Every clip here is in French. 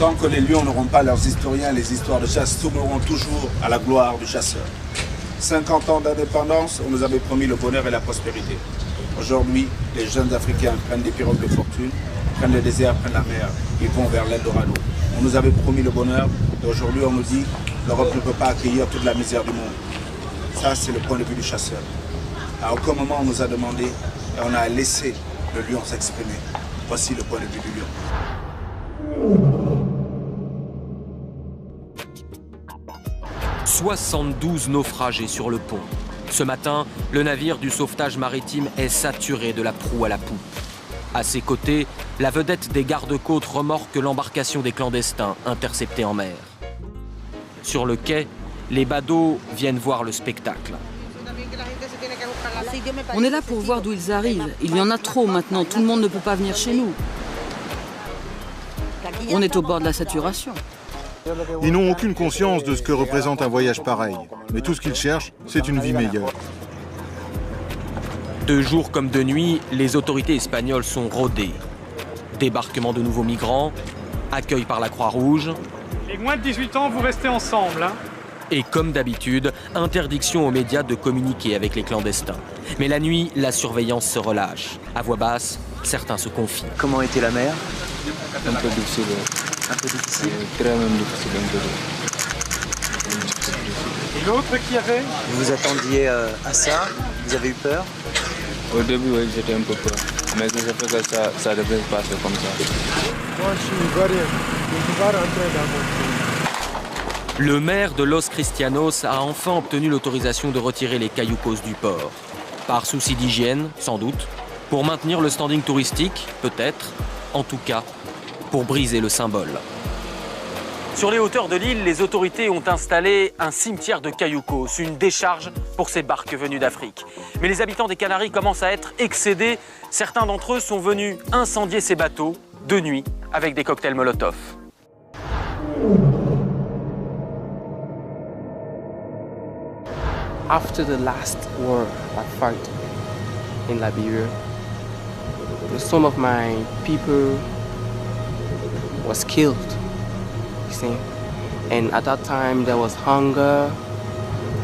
Tant que les lions n'auront pas leurs historiens, les histoires de chasse tourneront toujours à la gloire du chasseur. 50 ans d'indépendance, on nous avait promis le bonheur et la prospérité. Aujourd'hui, les jeunes Africains prennent des pirogues de fortune, prennent le désert, prennent la mer, ils vont vers l'Eldorado. On nous avait promis le bonheur, et aujourd'hui on nous dit que l'Europe ne peut pas accueillir toute la misère du monde. Ça, c'est le point de vue du chasseur. À aucun moment on nous a demandé, et on a laissé le lion s'exprimer. Voici le point de vue du lion. 72 naufragés sur le pont. Ce matin, le navire du sauvetage maritime est saturé de la proue à la poupe. À ses côtés, la vedette des gardes-côtes remorque l'embarcation des clandestins interceptés en mer. Sur le quai, les badauds viennent voir le spectacle. On est là pour voir d'où ils arrivent. Il y en a trop maintenant, tout le monde ne peut pas venir chez nous. On est au bord de la saturation. Ils n'ont aucune conscience de ce que représente un voyage pareil. Mais tout ce qu'ils cherchent, c'est une vie meilleure. De jour comme de nuit, les autorités espagnoles sont rodées. Débarquement de nouveaux migrants, accueil par la Croix-Rouge. Les moins de 18 ans, vous restez ensemble. Et comme d'habitude, interdiction aux médias de communiquer avec les clandestins. Mais la nuit, la surveillance se relâche. À voix basse, certains se confient. Comment était la mer? Un peu difficile. Un peu difficile. Très même difficile. Et l'autre qui avait? Vous vous attendiez à ça? Vous avez eu peur? Au début, oui, j'étais un peu peur. Mais je sais que ça devrait passer comme ça. Moi, je suis ivoirien. Je ne peux pas rentrer dans mon pays. Le maire de Los Cristianos a enfin obtenu l'autorisation de retirer les cayucos du port. Par souci d'hygiène, sans doute. Pour maintenir le standing touristique, peut-être. En tout cas, pour briser le symbole. Sur les hauteurs de l'île, les autorités ont installé un cimetière de cayucos, une décharge pour ces barques venues d'Afrique. Mais les habitants des Canaries commencent à être excédés. Certains d'entre eux sont venus incendier ces bateaux de nuit avec des cocktails Molotov. After the last war I fought in Liberia, some of my people was killed, you see. And at that time there was hunger,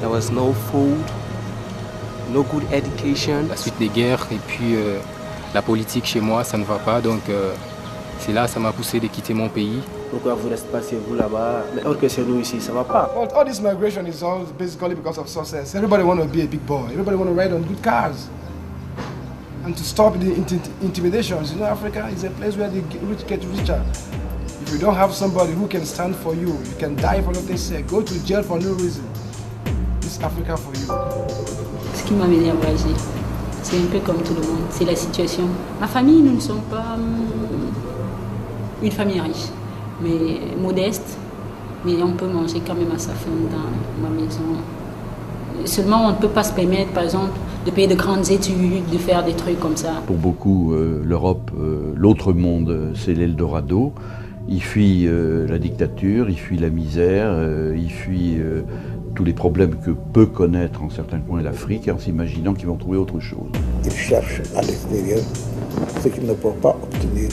there was no food, no good education. La suite des guerres et puis la politique chez moi, ça ne va pas, donc c'est là, ça m'a poussé de quitter mon pays. Pourquoi vous restez pas chez vous là-bas, alors que chez nous ici, ça va pas? Well, all this migration is all basically because of success. Everybody want to be a big boy. Everybody want to ride on good cars. And to stop the intimidations, you know, Africa is a place where the rich get richer. If you don't have somebody who can stand for you, you can die for what they say, go to jail for no reason. This is Africa for you. Ce qui m'a amené à voyager, c'est un peu comme tout le monde, c'est la situation. Ma famille, nous ne sommes pas une famille riche, mais modeste, mais on peut manger quand même à sa faim dans ma maison. Seulement, on ne peut pas se permettre, par exemple, de payer de grandes études, de faire des trucs comme ça. Pour beaucoup, l'Europe, l'autre monde, c'est l'Eldorado. Ils fuient la dictature, ils fuient la misère, ils fuient tous les problèmes que peut connaître en certains coins l'Afrique, en s'imaginant qu'ils vont trouver autre chose. Ils cherchent à l'extérieur ce qu'ils ne peuvent pas obtenir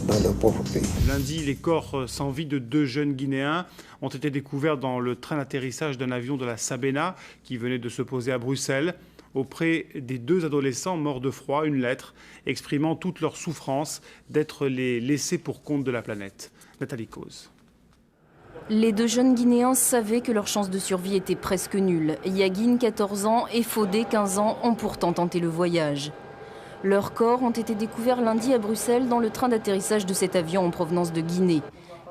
dans leur propre pays. Lundi, les corps sans vie de 2 jeunes Guinéens ont été découverts dans le train d'atterrissage d'un avion de la Sabena qui venait de se poser à Bruxelles. Auprès des 2 adolescents morts de froid, une lettre exprimant toute leur souffrance d'être les laissés pour compte de la planète. Nathalie Cause. Les 2 jeunes Guinéens savaient que leur chance de survie était presque nulle. Yagin, 14 ans, et Fodé, 15 ans, ont pourtant tenté le voyage. Leurs corps ont été découverts lundi à Bruxelles dans le train d'atterrissage de cet avion en provenance de Guinée.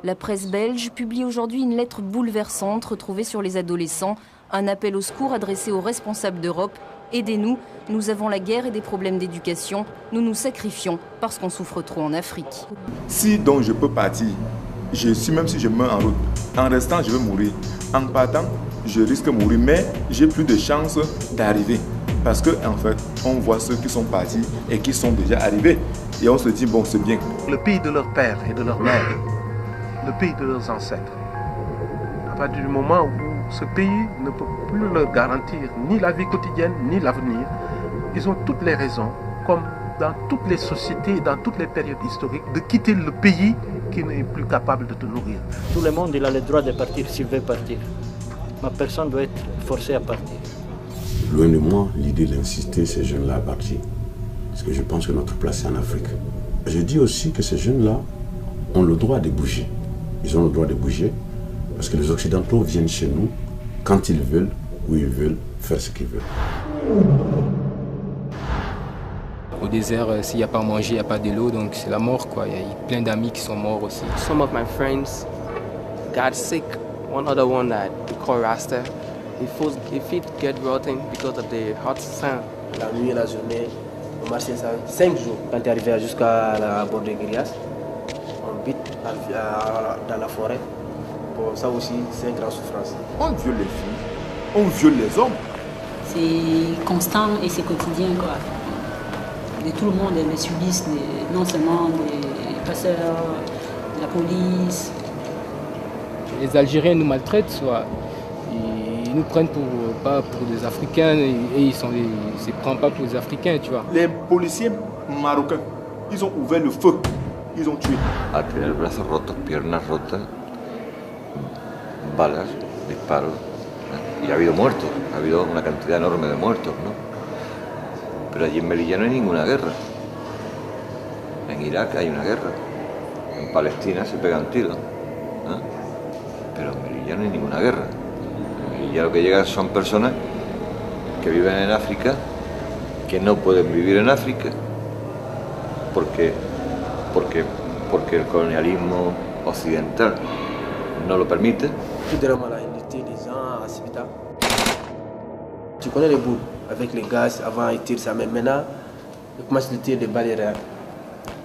La presse belge publie aujourd'hui une lettre bouleversante retrouvée sur les adolescents, un appel au secours adressé aux responsables d'Europe. Aidez-nous, nous avons la guerre et des problèmes d'éducation, nous nous sacrifions parce qu'on souffre trop en Afrique. Si donc je peux partir, même si je meurs en route, en restant je vais mourir. En partant, je risque de mourir, mais j'ai plus de chances d'arriver. Parce qu'en fait, on voit ceux qui sont partis et qui sont déjà arrivés. Et on se dit, bon, c'est bien. Le pays de leur père et de leur mère, le pays de leurs ancêtres. À partir du moment où ce pays ne peut plus leur garantir ni la vie quotidienne, ni l'avenir, ils ont toutes les raisons, comme dans toutes les sociétés, dans toutes les périodes historiques, de quitter le pays qui n'est plus capable de te nourrir. Tout le monde il a le droit de partir s'il veut partir. Mais personne ne doit être forcé à partir. Loin de moi, l'idée d'insister ces jeunes-là à partir. Parce que je pense que notre place est en Afrique. Je dis aussi que ces jeunes-là ont le droit de bouger. Ils ont le droit de bouger parce que les Occidentaux viennent chez nous quand ils veulent, où ils veulent, faire ce qu'ils veulent. Au désert, s'il n'y a pas à manger, il n'y a pas de l'eau, donc c'est la mort, quoi. Il y a plein d'amis qui sont morts aussi. Some of my friends got sick. One other one that we call Rasta, his feet get rotten because of the hot sun. La nuit et la journée, on marchait ça 5 jours. Quand tu es arrivé jusqu'à la bord de Guirias, on bite dans la forêt. Bon, ça aussi, c'est une grande souffrance. On viole les filles, on viole les hommes. C'est constant et c'est quotidien, quoi. Et tout le monde les subissent, non seulement des passeurs, la police. Les Algériens nous maltraitent, soit ils nous prennent pas pour des Africains et ils ne se prennent pas pour des Africains, tu vois. Les policiers marocains, ils ont ouvert le feu, ils ont tué. Al tener brazos rotos, piernas rotas, balas, disparos, y ha habido muertos, ha habido una cantidad enorme de muertos, ¿no? Pero allí en Melilla no hay ninguna guerra. En Irak hay una guerra. En Palestina se pegan tiros. ¿Eh? Pero en Melilla no hay ninguna guerra. En Melilla lo que llega son personas que viven en África, que no pueden vivir en África, porque el colonialismo occidental no lo permite. Tu connais les boules avec les gaz, avant ils tirent ça, mais maintenant ils commencent à tirer des balles réelles.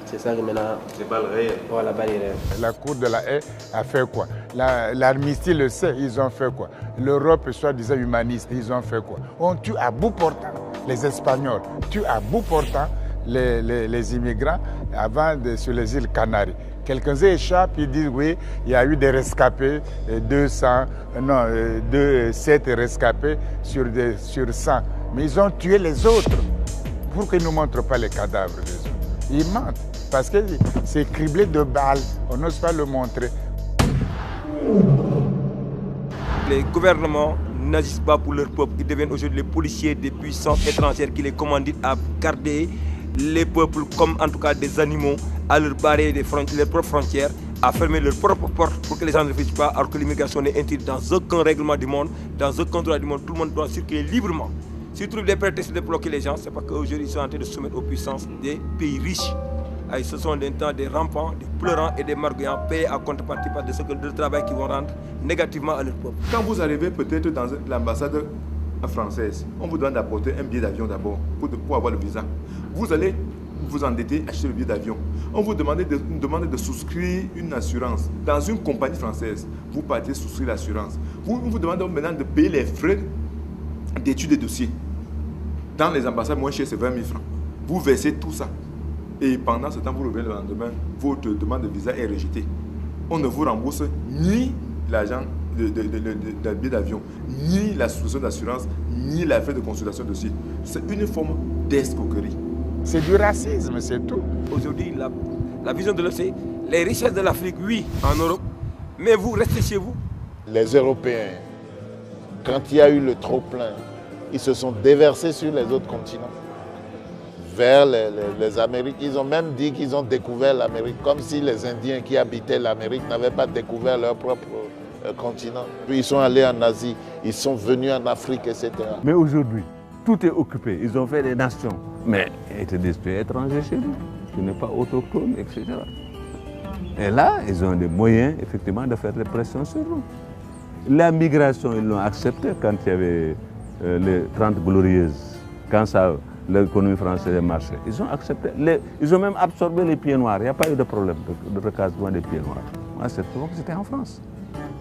C'est ça que maintenant. Des balles réelles. Voilà, la balle réelle. La Cour de la Haye a fait quoi? L'Armistice le sait, ils ont fait quoi? L'Europe, soi-disant humaniste, ils ont fait quoi? On tue à bout portant les Espagnols, tuent à bout portant les immigrants sur les îles Canaries. Quelqu'un échappe, ils disent oui, il y a eu des rescapés, 7 rescapés sur 100. Mais ils ont tué les autres. Pourquoi ils ne nous montrent pas les cadavres des autres? Ils mentent, parce que c'est criblé de balles, on n'ose pas le montrer. Les gouvernements n'agissent pas pour leur peuple, ils deviennent aujourd'hui les policiers des puissances étrangères qui les commandent à garder les peuples comme en tout cas des animaux, à leur barrer leurs propres frontières, à fermer leurs propres portes pour que les gens ne réfléchissent pas, alors que l'immigration n'est interdite dans aucun règlement du monde, dans aucun droit du monde, tout le monde doit circuler librement. S'ils trouvent des prétextes de bloquer les gens, c'est parce qu'aujourd'hui ils sont en train de se soumettre aux puissances des pays riches. Et ce sont des temps des rampants, des pleurants et des marguillants payés à contrepartie par de travail qui vont rendre négativement à leur peuple. Quand vous arrivez peut-être dans l'ambassade française, on vous demande d'apporter un billet d'avion d'abord pour avoir le visa. Vous allez vous endetter, acheter le billet d'avion. On vous demande de souscrire une assurance. Dans une compagnie française, vous partez souscrire l'assurance. On vous demande maintenant de payer les frais d'études des dossiers. Dans les ambassades, moins cher, c'est 20 000 francs. Vous versez tout ça. Et pendant ce temps, vous revenez le lendemain, votre demande de visa est rejetée. On ne vous rembourse ni l'argent de billet d'avion, ni la souscription d'assurance, ni la frais de consultation de dossier. C'est une forme d'escroquerie. C'est du racisme, c'est tout. Aujourd'hui, la vision de l'Europe, c'est les richesses de l'Afrique, oui, en Europe, mais vous restez chez vous. Les Européens, quand il y a eu le trop-plein, ils se sont déversés sur les autres continents, vers les Amériques. Ils ont même dit qu'ils ont découvert l'Amérique, comme si les Indiens qui habitaient l'Amérique n'avaient pas découvert leur propre continent. Puis ils sont allés en Asie, ils sont venus en Afrique, etc. Mais aujourd'hui, tout est occupé. Ils ont fait des nations. Mais étaient des pays étrangers chez nous, qui n'est pas autochtone, etc. Et là, ils ont des moyens, effectivement, de faire des pressions sur nous. La migration, ils l'ont accepté quand il y avait les 30 glorieuses, quand l'économie française marchait. Ils ont accepté. Ils ont même absorbé les pieds noirs. Il n'y a pas eu de problème de recasement des pieds noirs. À cette époque, c'était en France.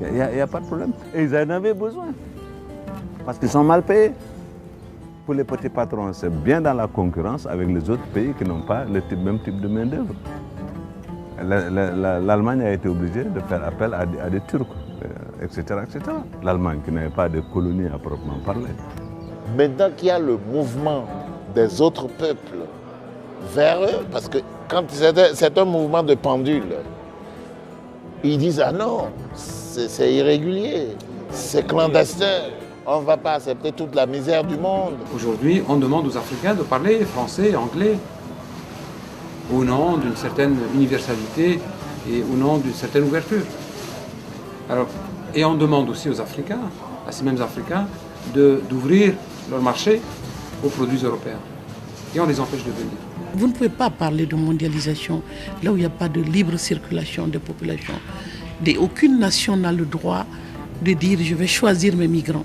Il n'y a pas de problème. Et ils en avaient besoin. Parce qu'ils sont mal payés. Pour les petits patrons, c'est bien dans la concurrence avec les autres pays qui n'ont pas le même type de main-d'œuvre. L'Allemagne a été obligée de faire appel à des Turcs, etc. etc. L'Allemagne qui n'avait pas de colonies à proprement parler. Maintenant qu'il y a le mouvement des autres peuples vers eux, parce que quand c'est un mouvement de pendule, Ils disent ah non, c'est irrégulier, c'est clandestin, on ne va pas accepter toute la misère du monde. Aujourd'hui, on demande aux Africains de parler français, anglais, au nom d'une certaine universalité et au nom d'une certaine ouverture. Alors, et on demande aussi aux Africains, à ces mêmes Africains, d'ouvrir leur marché aux produits européens. Et on les empêche de venir. Vous ne pouvez pas parler de mondialisation là où il n'y a pas de libre circulation des populations. Aucune nation n'a le droit de dire je vais choisir mes migrants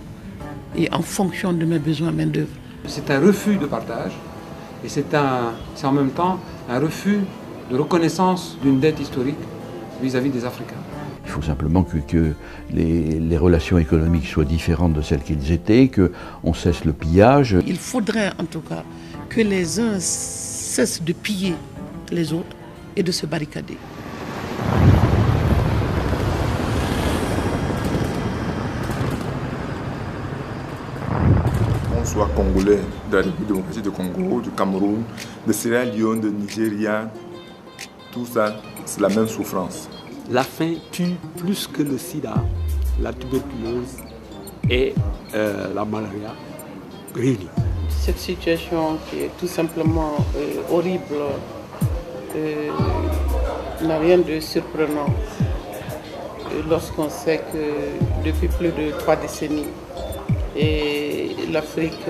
et en fonction de mes besoins main-d'œuvre. C'est un refus de partage et c'est en même temps un refus de reconnaissance d'une dette historique vis-à-vis des Africains. Il faut simplement que les relations économiques soient différentes de celles qu'elles étaient, qu'on cesse le pillage. Il faudrait en tout cas que les uns cessent de piller les autres et de se barricader. On soit congolais de la République démocratique du Congo, du Cameroun, de Sierra Leone, de Nigeria, tout ça, c'est la même souffrance. La faim tue plus que le sida, la tuberculose et la malaria réunis. Cette situation qui est tout simplement horrible n'a rien de surprenant lorsqu'on sait que depuis plus de 3 décennies, l'Afrique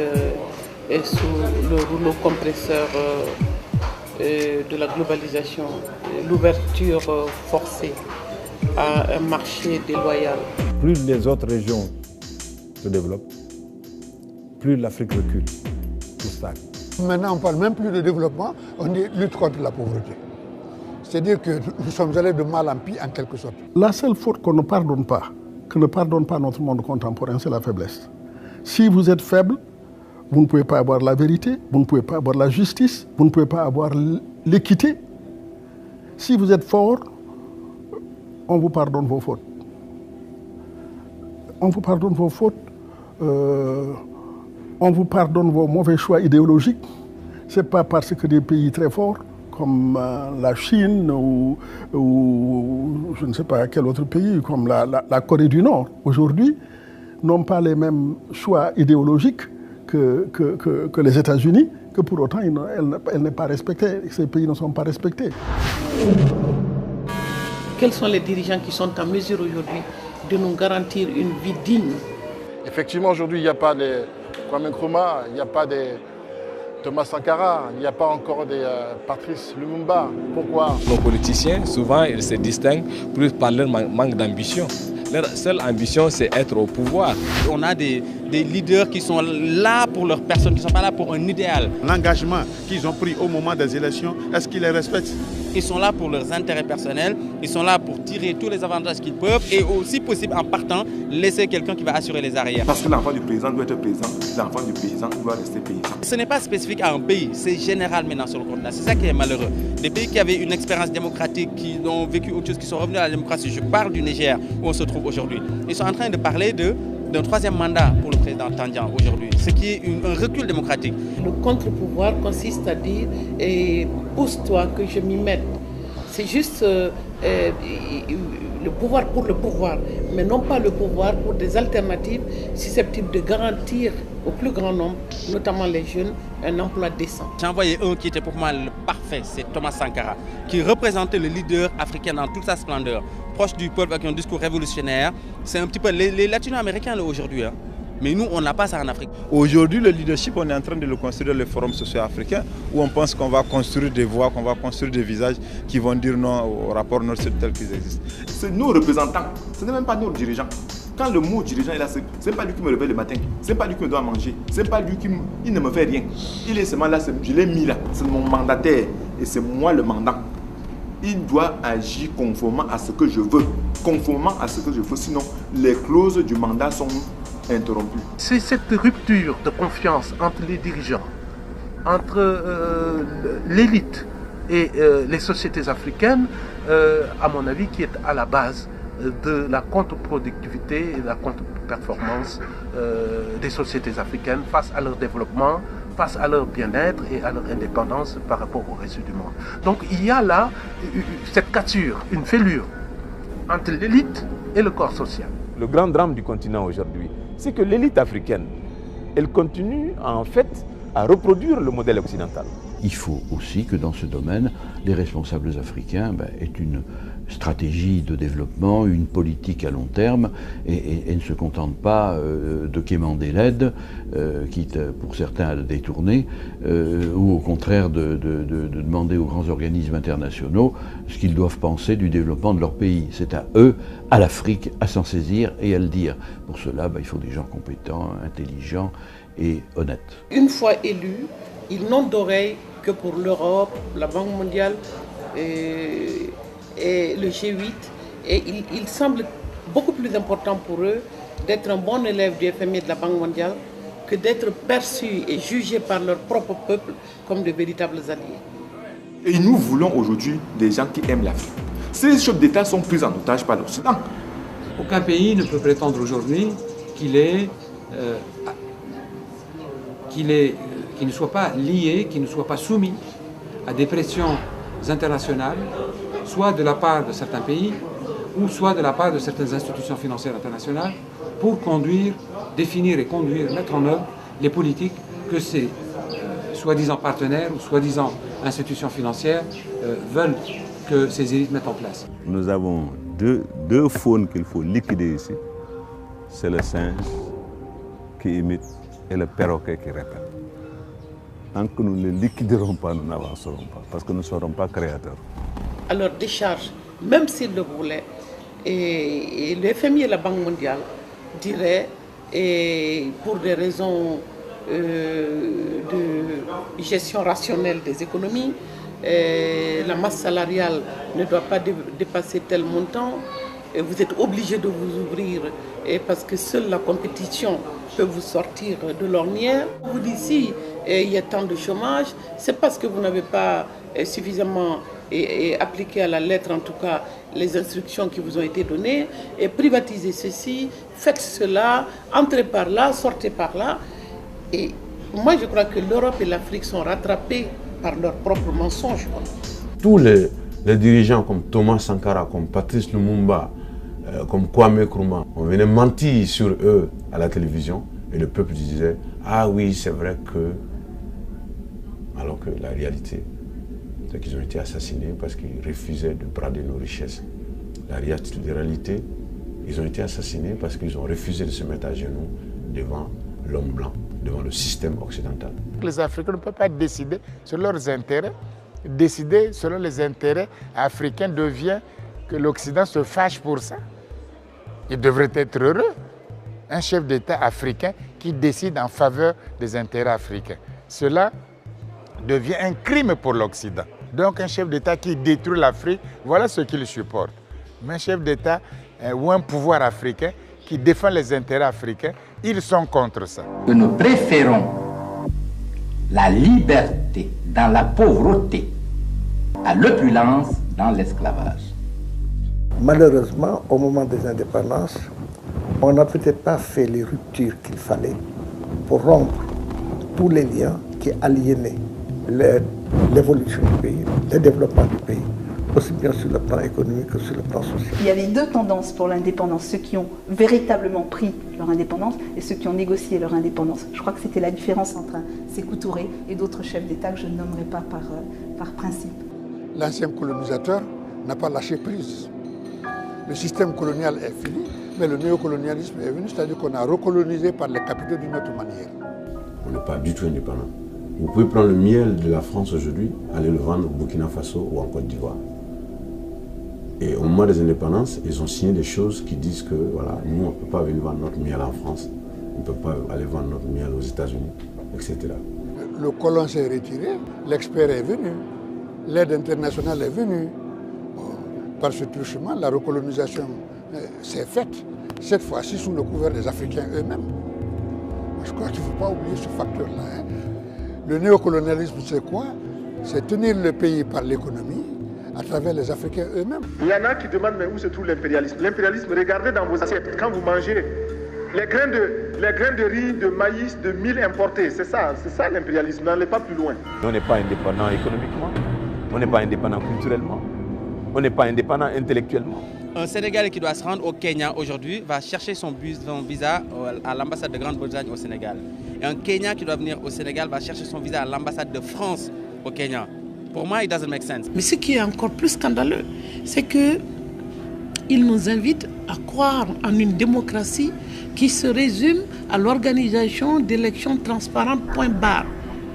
est sous le rouleau compresseur de la globalisation, l'ouverture forcée à un marché déloyal. Plus les autres régions se développent, plus l'Afrique recule, tout stagne. Maintenant, on ne parle même plus de développement, on dit lutte contre la pauvreté. C'est-à-dire que nous sommes allés de mal en pis en quelque sorte. La seule faute qu'on ne pardonne pas, que ne pardonne pas notre monde contemporain, c'est la faiblesse. Si vous êtes faible, vous ne pouvez pas avoir la vérité, vous ne pouvez pas avoir la justice, vous ne pouvez pas avoir l'équité. Si vous êtes fort, on vous pardonne vos fautes. On vous pardonne vos fautes, on vous pardonne vos mauvais choix idéologiques. Ce n'est pas parce que des pays très forts, comme la Chine ou je ne sais pas quel autre pays, comme la Corée du Nord, aujourd'hui, n'ont pas les mêmes choix idéologiques que les États-Unis, que pour autant elle n'est pas respectée, ces pays ne sont pas respectés. Quels sont les dirigeants qui sont en mesure aujourd'hui de nous garantir une vie digne? Effectivement, aujourd'hui, il n'y a pas de Kwame Nkrumah, il n'y a pas de Thomas Sankara, il n'y a pas encore de Patrice Lumumba. Pourquoi? Nos politiciens, souvent, ils se distinguent plus par leur manque d'ambition. Leur seule ambition, c'est être au pouvoir. On a des leaders qui sont là pour leur personne, qui ne sont pas là pour un idéal. L'engagement qu'ils ont pris au moment des élections, est-ce qu'ils les respectent? Ils sont là pour leurs intérêts personnels, ils sont là pour tirer tous les avantages qu'ils peuvent et aussi possible en partant, laisser quelqu'un qui va assurer les arrières. Parce que l'enfant du président doit être président, l'enfant du paysan doit rester paysan. Ce n'est pas spécifique à un pays, c'est général maintenant sur le continent. C'est ça qui est malheureux. Des pays qui avaient une expérience démocratique, qui ont vécu autre chose, qui sont revenus à la démocratie, je parle du Niger où on se trouve aujourd'hui. Ils sont en train de parler d'un 3e mandat pour le président Tandian aujourd'hui, ce qui est un recul démocratique. Le contre-pouvoir consiste à dire pousse-toi que je m'y mette. C'est juste le pouvoir pour le pouvoir, mais non pas le pouvoir pour des alternatives susceptibles de garantir au plus grand nombre, notamment les jeunes, un emploi décent. J'ai envoyé un qui était pour moi le parfait, c'est Thomas Sankara, qui représentait le leader africain dans toute sa splendeur, proche du peuple avec un discours révolutionnaire. C'est un petit peu les latino-américains aujourd'hui. Hein. Mais nous, on n'a pas ça en Afrique. Aujourd'hui, le leadership, on est en train de le construire dans le forum socio-africain, où on pense qu'on va construire des voix, qu'on va construire des visages qui vont dire non au rapport nord-sud tel qu'ils existent. C'est nos représentants, ce n'est même pas nos dirigeants. Quand le mot dirigeant est là, ce n'est pas lui qui me réveille le matin, ce n'est pas lui qui me doit manger, ce n'est pas lui qui il ne me fait rien. Il est seulement là, je l'ai mis là, c'est mon mandataire et c'est moi le mandant. Il doit agir conformément à ce que je veux, sinon les clauses du mandat sont interrompues. C'est cette rupture de confiance entre les dirigeants, entre l'élite et les sociétés africaines, à mon avis, qui est à la base de la contre-productivité et de la contre-performance des sociétés africaines face à leur développement, face à leur bien-être et à leur indépendance par rapport au reste du monde. Donc il y a là cette cassure, une fêlure entre l'élite et le corps social. Le grand drame du continent aujourd'hui, c'est que l'élite africaine, elle continue en fait à reproduire le modèle occidental. Il faut aussi que dans ce domaine, les responsables africains aient une stratégie de développement, une politique à long terme et ne se contentent pas de quémander l'aide, quitte pour certains à le détourner, ou au contraire de demander aux grands organismes internationaux ce qu'ils doivent penser du développement de leur pays. C'est à eux, à l'Afrique, à s'en saisir et à le dire. Pour cela, il faut des gens compétents, intelligents et honnêtes. Une fois élus, ils n'ont d'oreille que pour l'Europe, la Banque mondiale et le G8. Et il semble beaucoup plus important pour eux d'être un bon élève du FMI et de la Banque mondiale que d'être perçus et jugés par leur propre peuple comme de véritables alliés. Et nous voulons aujourd'hui des gens qui aiment l'Afrique. Ces chefs d'État sont pris en otage par l'Occident. Aucun pays ne peut prétendre aujourd'hui qu'il ne soit pas lié, qu'il ne soit pas soumis à des pressions internationales, soit de la part de certains pays, ou soit de la part de certaines institutions financières internationales, pour définir et conduire, mettre en œuvre les politiques que ces soi-disant partenaires ou soi-disant institutions financières veulent que ces élites mettent en place. Nous avons deux faunes qu'il faut liquider ici. C'est le singe qui imite et le perroquet qui répète. Tant que nous ne les liquiderons pas, nous n'avancerons pas, parce que nous ne serons pas créateurs. À leur décharge, même s'ils le voulaient, et le FMI et la Banque mondiale diraient, et pour des raisons de gestion rationnelle des économies, la masse salariale ne doit pas dépasser tel montant, et vous êtes obligé de vous ouvrir parce que seule la compétition peut vous sortir de l'ornière. Vous dites si il y a tant de chômage, c'est parce que vous n'avez pas suffisamment appliqué à la lettre, en tout cas, les instructions qui vous ont été données, et privatisez ceci, faites cela, entrez par là, sortez par là. Et moi, je crois que l'Europe et l'Afrique sont rattrapées par leurs propres mensonges. Tous les dirigeants comme Thomas Sankara, comme Patrice Lumumba, comme Kwame Nkrumah, on venait mentir sur eux à la télévision et le peuple disait « Ah oui, c'est vrai que… » Alors que la réalité, c'est qu'ils ont été assassinés parce qu'ils refusaient de brader nos richesses. La réalité, ils ont été assassinés parce qu'ils ont refusé de se mettre à genoux devant l'homme blanc, devant le système occidental. Les Africains ne peuvent pas décider sur leurs intérêts. Décider selon les intérêts africains devient que l'Occident se fâche pour ça. Il devrait être heureux. Un chef d'État africain qui décide en faveur des intérêts africains. Cela devient un crime pour l'Occident. Donc un chef d'État qui détruit l'Afrique, voilà ce qu'il supporte. Mais un chef d'État ou un pouvoir africain qui défend les intérêts africains, ils sont contre ça. Que nous préférons la liberté dans la pauvreté à l'opulence dans l'esclavage. Malheureusement, au moment des indépendances, on n'a peut-être pas fait les ruptures qu'il fallait pour rompre tous les liens qui aliénaient l'évolution du pays, le développement du pays, aussi bien sur le plan économique que sur le plan social. Il y avait deux tendances pour l'indépendance, ceux qui ont véritablement pris leur indépendance et ceux qui ont négocié leur indépendance. Je crois que c'était la différence entre Sékou Touré et d'autres chefs d'État que je ne nommerai pas par principe. L'ancien colonisateur n'a pas lâché prise. Le système colonial est fini, mais le néocolonialisme est venu, c'est-à-dire qu'on a recolonisé par les capitaux d'une autre manière. On n'est pas du tout indépendant. Vous pouvez prendre le miel de la France aujourd'hui, aller le vendre au Burkina Faso ou en Côte d'Ivoire. Et au moment des indépendances, ils ont signé des choses qui disent que voilà, nous, on ne peut pas venir vendre notre miel en France, on ne peut pas aller vendre notre miel aux États-Unis, etc. Le colon s'est retiré, l'expert est venu, l'aide internationale est venue. Par ce truchement, la recolonisation s'est faite, cette fois-ci sous le couvert des Africains eux-mêmes. Je crois qu'il ne faut pas oublier ce facteur-là. Hein. Le néocolonialisme, c'est quoi? C'est tenir le pays par l'économie à travers les Africains eux-mêmes. Il y en a qui demandent mais où se trouve l'impérialisme? L'impérialisme, regardez dans vos assiettes, quand vous mangez les grains de riz, de maïs, de mil importés, c'est ça l'impérialisme, n'allez pas plus loin. On n'est pas indépendant économiquement, on n'est pas indépendant culturellement, on n'est pas indépendant intellectuellement. Un Sénégalais qui doit se rendre au Kenya aujourd'hui va chercher son visa à l'ambassade de Grande-Bretagne au Sénégal. Et un Kenyan qui doit venir au Sénégal va chercher son visa à l'ambassade de France au Kenya. Pour moi, it doesn't make sense. Mais ce qui est encore plus scandaleux, c'est qu'il nous invite à croire en une démocratie qui se résume à l'organisation d'élections transparentes, point barre.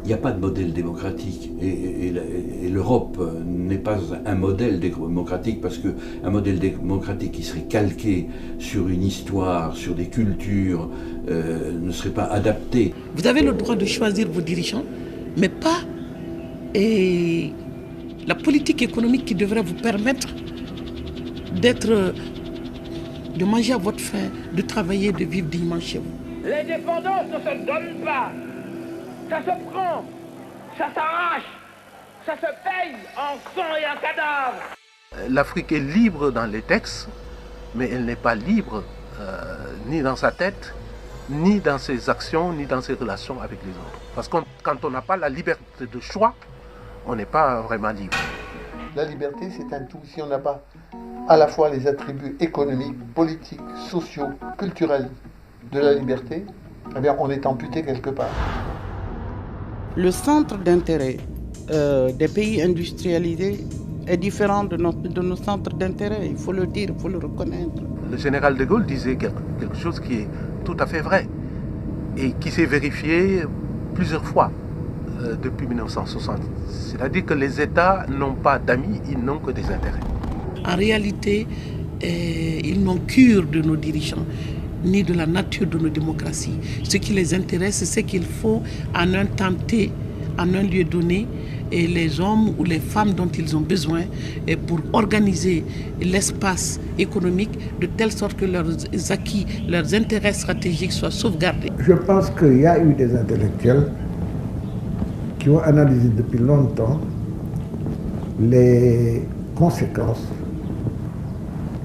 Il n'y a pas de modèle démocratique et l'Europe n'est pas un modèle démocratique parce qu'un modèle démocratique qui serait calqué sur une histoire, sur des cultures, ne serait pas adapté. Vous avez le droit de choisir vos dirigeants, mais pas la politique économique qui devrait vous permettre de manger à votre faim, de travailler, de vivre dignement chez vous. L'indépendance ne se donne pas. Ça se prend, ça s'arrache, ça se paye en sang et en cadavre. L'Afrique est libre dans les textes, mais elle n'est pas libre ni dans sa tête, ni dans ses actions, ni dans ses relations avec les autres. Parce que quand on n'a pas la liberté de choix, on n'est pas vraiment libre. La liberté, c'est un tout. Si on n'a pas à la fois les attributs économiques, politiques, sociaux, culturels de la liberté, eh bien, on est amputé quelque part. Le centre d'intérêt des pays industrialisés est différent de nos centres d'intérêt, il faut le dire, il faut le reconnaître. Le général de Gaulle disait quelque chose qui est tout à fait vrai et qui s'est vérifié plusieurs fois depuis 1960. C'est-à-dire que les États n'ont pas d'amis, ils n'ont que des intérêts. En réalité, ils n'ont cure de nos dirigeants, ni de la nature de nos démocraties. Ce qui les intéresse, c'est qu'il faut en un temps T, en un lieu donné, et les hommes ou les femmes dont ils ont besoin pour organiser l'espace économique de telle sorte que leurs acquis, leurs intérêts stratégiques soient sauvegardés. Je pense qu'il y a eu des intellectuels qui ont analysé depuis longtemps les conséquences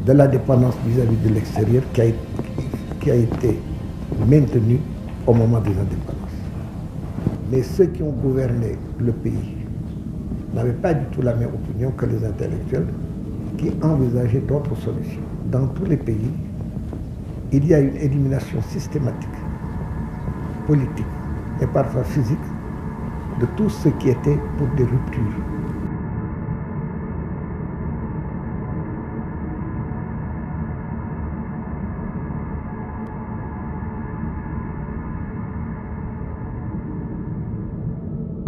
de la dépendance vis-à-vis de l'extérieur qui a été maintenue au moment des indépendances. Mais ceux qui ont gouverné le pays n'avaient pas du tout la même opinion que les intellectuels qui envisageaient d'autres solutions. Dans tous les pays, il y a une élimination systématique, politique et parfois physique de tout ce qui était pour des ruptures.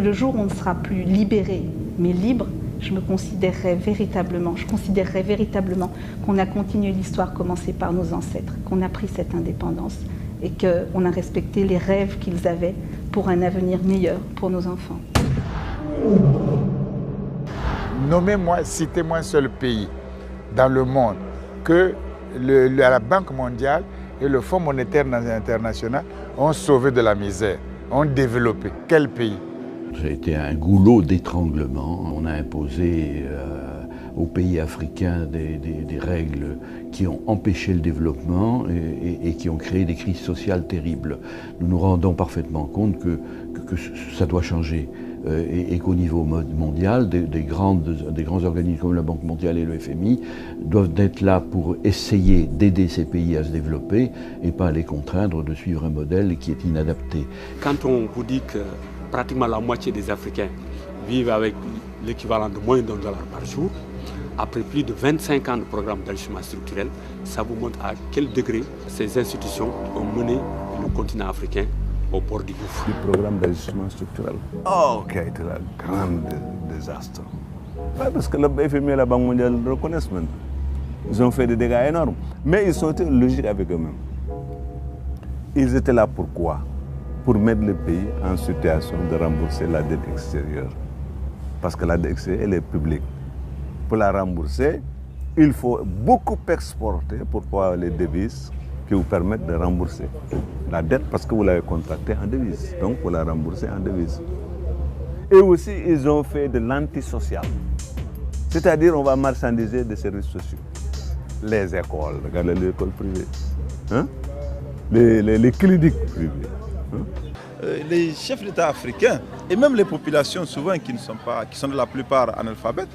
Le jour où on ne sera plus libéré, mais libre, je considérerais véritablement qu'on a continué l'histoire commencée par nos ancêtres, qu'on a pris cette indépendance et qu'on a respecté les rêves qu'ils avaient pour un avenir meilleur pour nos enfants. Nommez-moi, citez-moi un seul pays dans le monde que la Banque mondiale et le Fonds monétaire international ont sauvé de la misère, ont développé. Quel pays ? Ça a été un goulot d'étranglement. On a imposé aux pays africains des règles qui ont empêché le développement et qui ont créé des crises sociales terribles. Nous nous rendons parfaitement compte que ça doit changer et qu'au niveau mondial, des grands organismes comme la Banque mondiale et le FMI doivent être là pour essayer d'aider ces pays à se développer et pas les contraindre de suivre un modèle qui est inadapté. Quand on vous dit que pratiquement la moitié des Africains vivent avec l'équivalent de moins d'$1 par jour, après plus de 25 ans de programme d'enrichissement structurel, ça vous montre à quel degré ces institutions ont mené le continent africain au bord du gouffre. Le programme d'enrichissement structurel, qui a été un grand désastre. Ouais, parce que le FMI et la Banque mondiale le reconnaissent maintenant. Ils ont fait des dégâts énormes. Mais ils sont été logiques avec eux-mêmes. Ils étaient là pourquoi ? Pour mettre le pays en situation de rembourser la dette extérieure. Parce que la dette extérieure, elle est publique. Pour la rembourser, il faut beaucoup exporter pour pouvoir les devises qui vous permettent de rembourser la dette parce que vous l'avez contractée en devise. Donc, pour la rembourser en devise. Et aussi, ils ont fait de l'antisocial. C'est-à-dire, on va marchandiser des services sociaux. Les écoles, regardez les écoles privées. Hein? Les cliniques privées. Les chefs d'État africains et même les populations souvent qui sont de la plupart analphabètes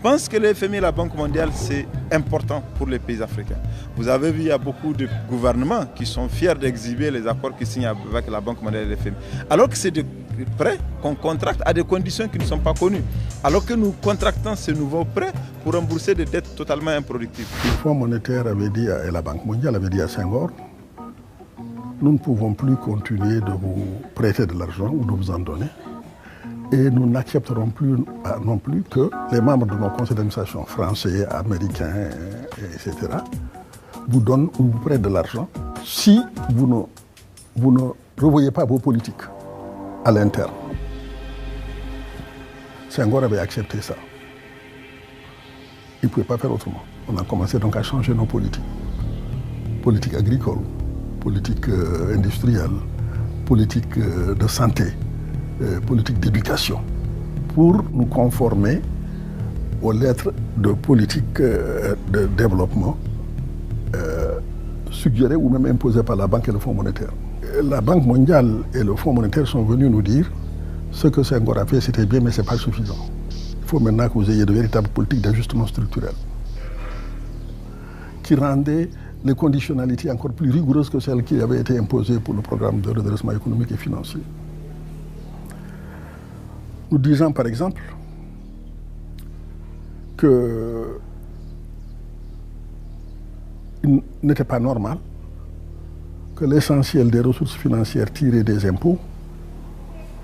pense que le FMI et la Banque mondiale, c'est important pour les pays africains. Vous avez vu, il y a beaucoup de gouvernements qui sont fiers d'exhiber les accords qu'ils signent avec la Banque mondiale et le FMI. Alors que c'est des prêts qu'on contracte à des conditions qui ne sont pas connues. Alors que nous contractons ces nouveaux prêts pour rembourser des dettes totalement improductives. Le Fonds monétaire avait dit, et la Banque mondiale avait dit à Senghor, nous ne pouvons plus continuer de vous prêter de l'argent ou de vous en donner. Et nous n'accepterons plus non plus que les membres de nos conseils d'administration français, américains, etc., vous donnent ou vous prêtent de l'argent si vous ne revoyez pas vos politiques à l'interne. Senghor avait accepté ça. Il ne pouvait pas faire autrement. On a commencé donc à changer nos politiques. Politique agricole, politique industrielle, politique de santé, politique d'éducation, pour nous conformer aux lettres de politique de développement suggérées ou même imposées par la Banque et le Fonds monétaire. La Banque mondiale et le Fonds monétaire sont venus nous dire ce que Senghor a fait, c'était bien, mais ce n'est pas suffisant. Il faut maintenant que vous ayez de véritables politiques d'ajustement structurel qui rendaient les conditionnalités encore plus rigoureuses que celles qui avaient été imposées pour le programme de redressement économique et financier. Nous disons par exemple qu'il n'était pas normal que l'essentiel des ressources financières tirées des impôts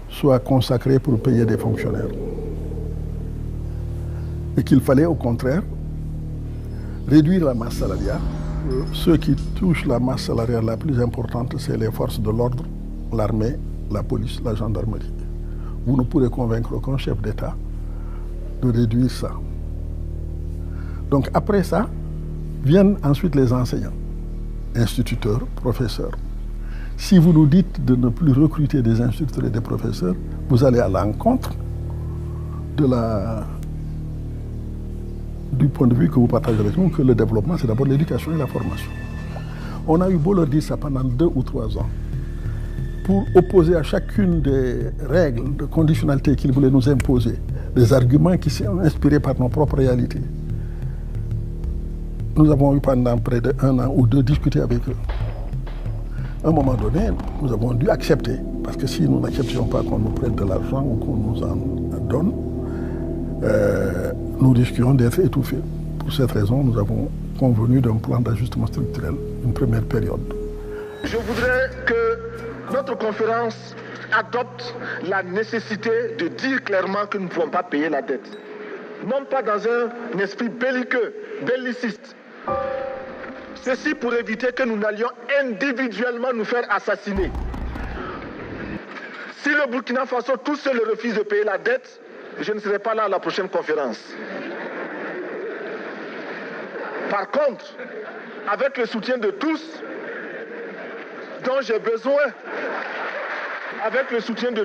soit consacré pour payer des fonctionnaires. Et qu'il fallait au contraire réduire la masse salariale. Ceux qui touchent la masse salariale la plus importante, c'est les forces de l'ordre, l'armée, la police, la gendarmerie. Vous ne pourrez convaincre aucun chef d'État de réduire ça. Donc après ça, viennent ensuite les enseignants, instituteurs, professeurs. Si vous nous dites de ne plus recruter des instituteurs et des professeurs, vous allez à l'encontre du point de vue que vous partagez avec nous, que le développement, c'est d'abord l'éducation et la formation. On a eu beau leur dire ça pendant 2 ou 3 ans, pour opposer à chacune des règles de conditionnalité qu'ils voulaient nous imposer, des arguments qui sont inspirés par nos propres réalités. Nous avons eu pendant près d'1 an ou 2 discuté avec eux. À un moment donné, nous avons dû accepter, parce que si nous n'acceptions pas qu'on nous prête de l'argent ou qu'on nous en donne, nous risquions d'être étouffés. Pour cette raison, nous avons convenu d'un plan d'ajustement structurel, une première période. Je voudrais que notre conférence adopte la nécessité de dire clairement que nous ne pouvons pas payer la dette. Non pas dans un esprit belliqueux, belliciste. Ceci pour éviter que nous n'allions individuellement nous faire assassiner. Si le Burkina Faso tout seul refuse de payer la dette, je ne serai pas là à la prochaine conférence. Par contre, avec le soutien de tous, dont j'ai besoin, avec le soutien de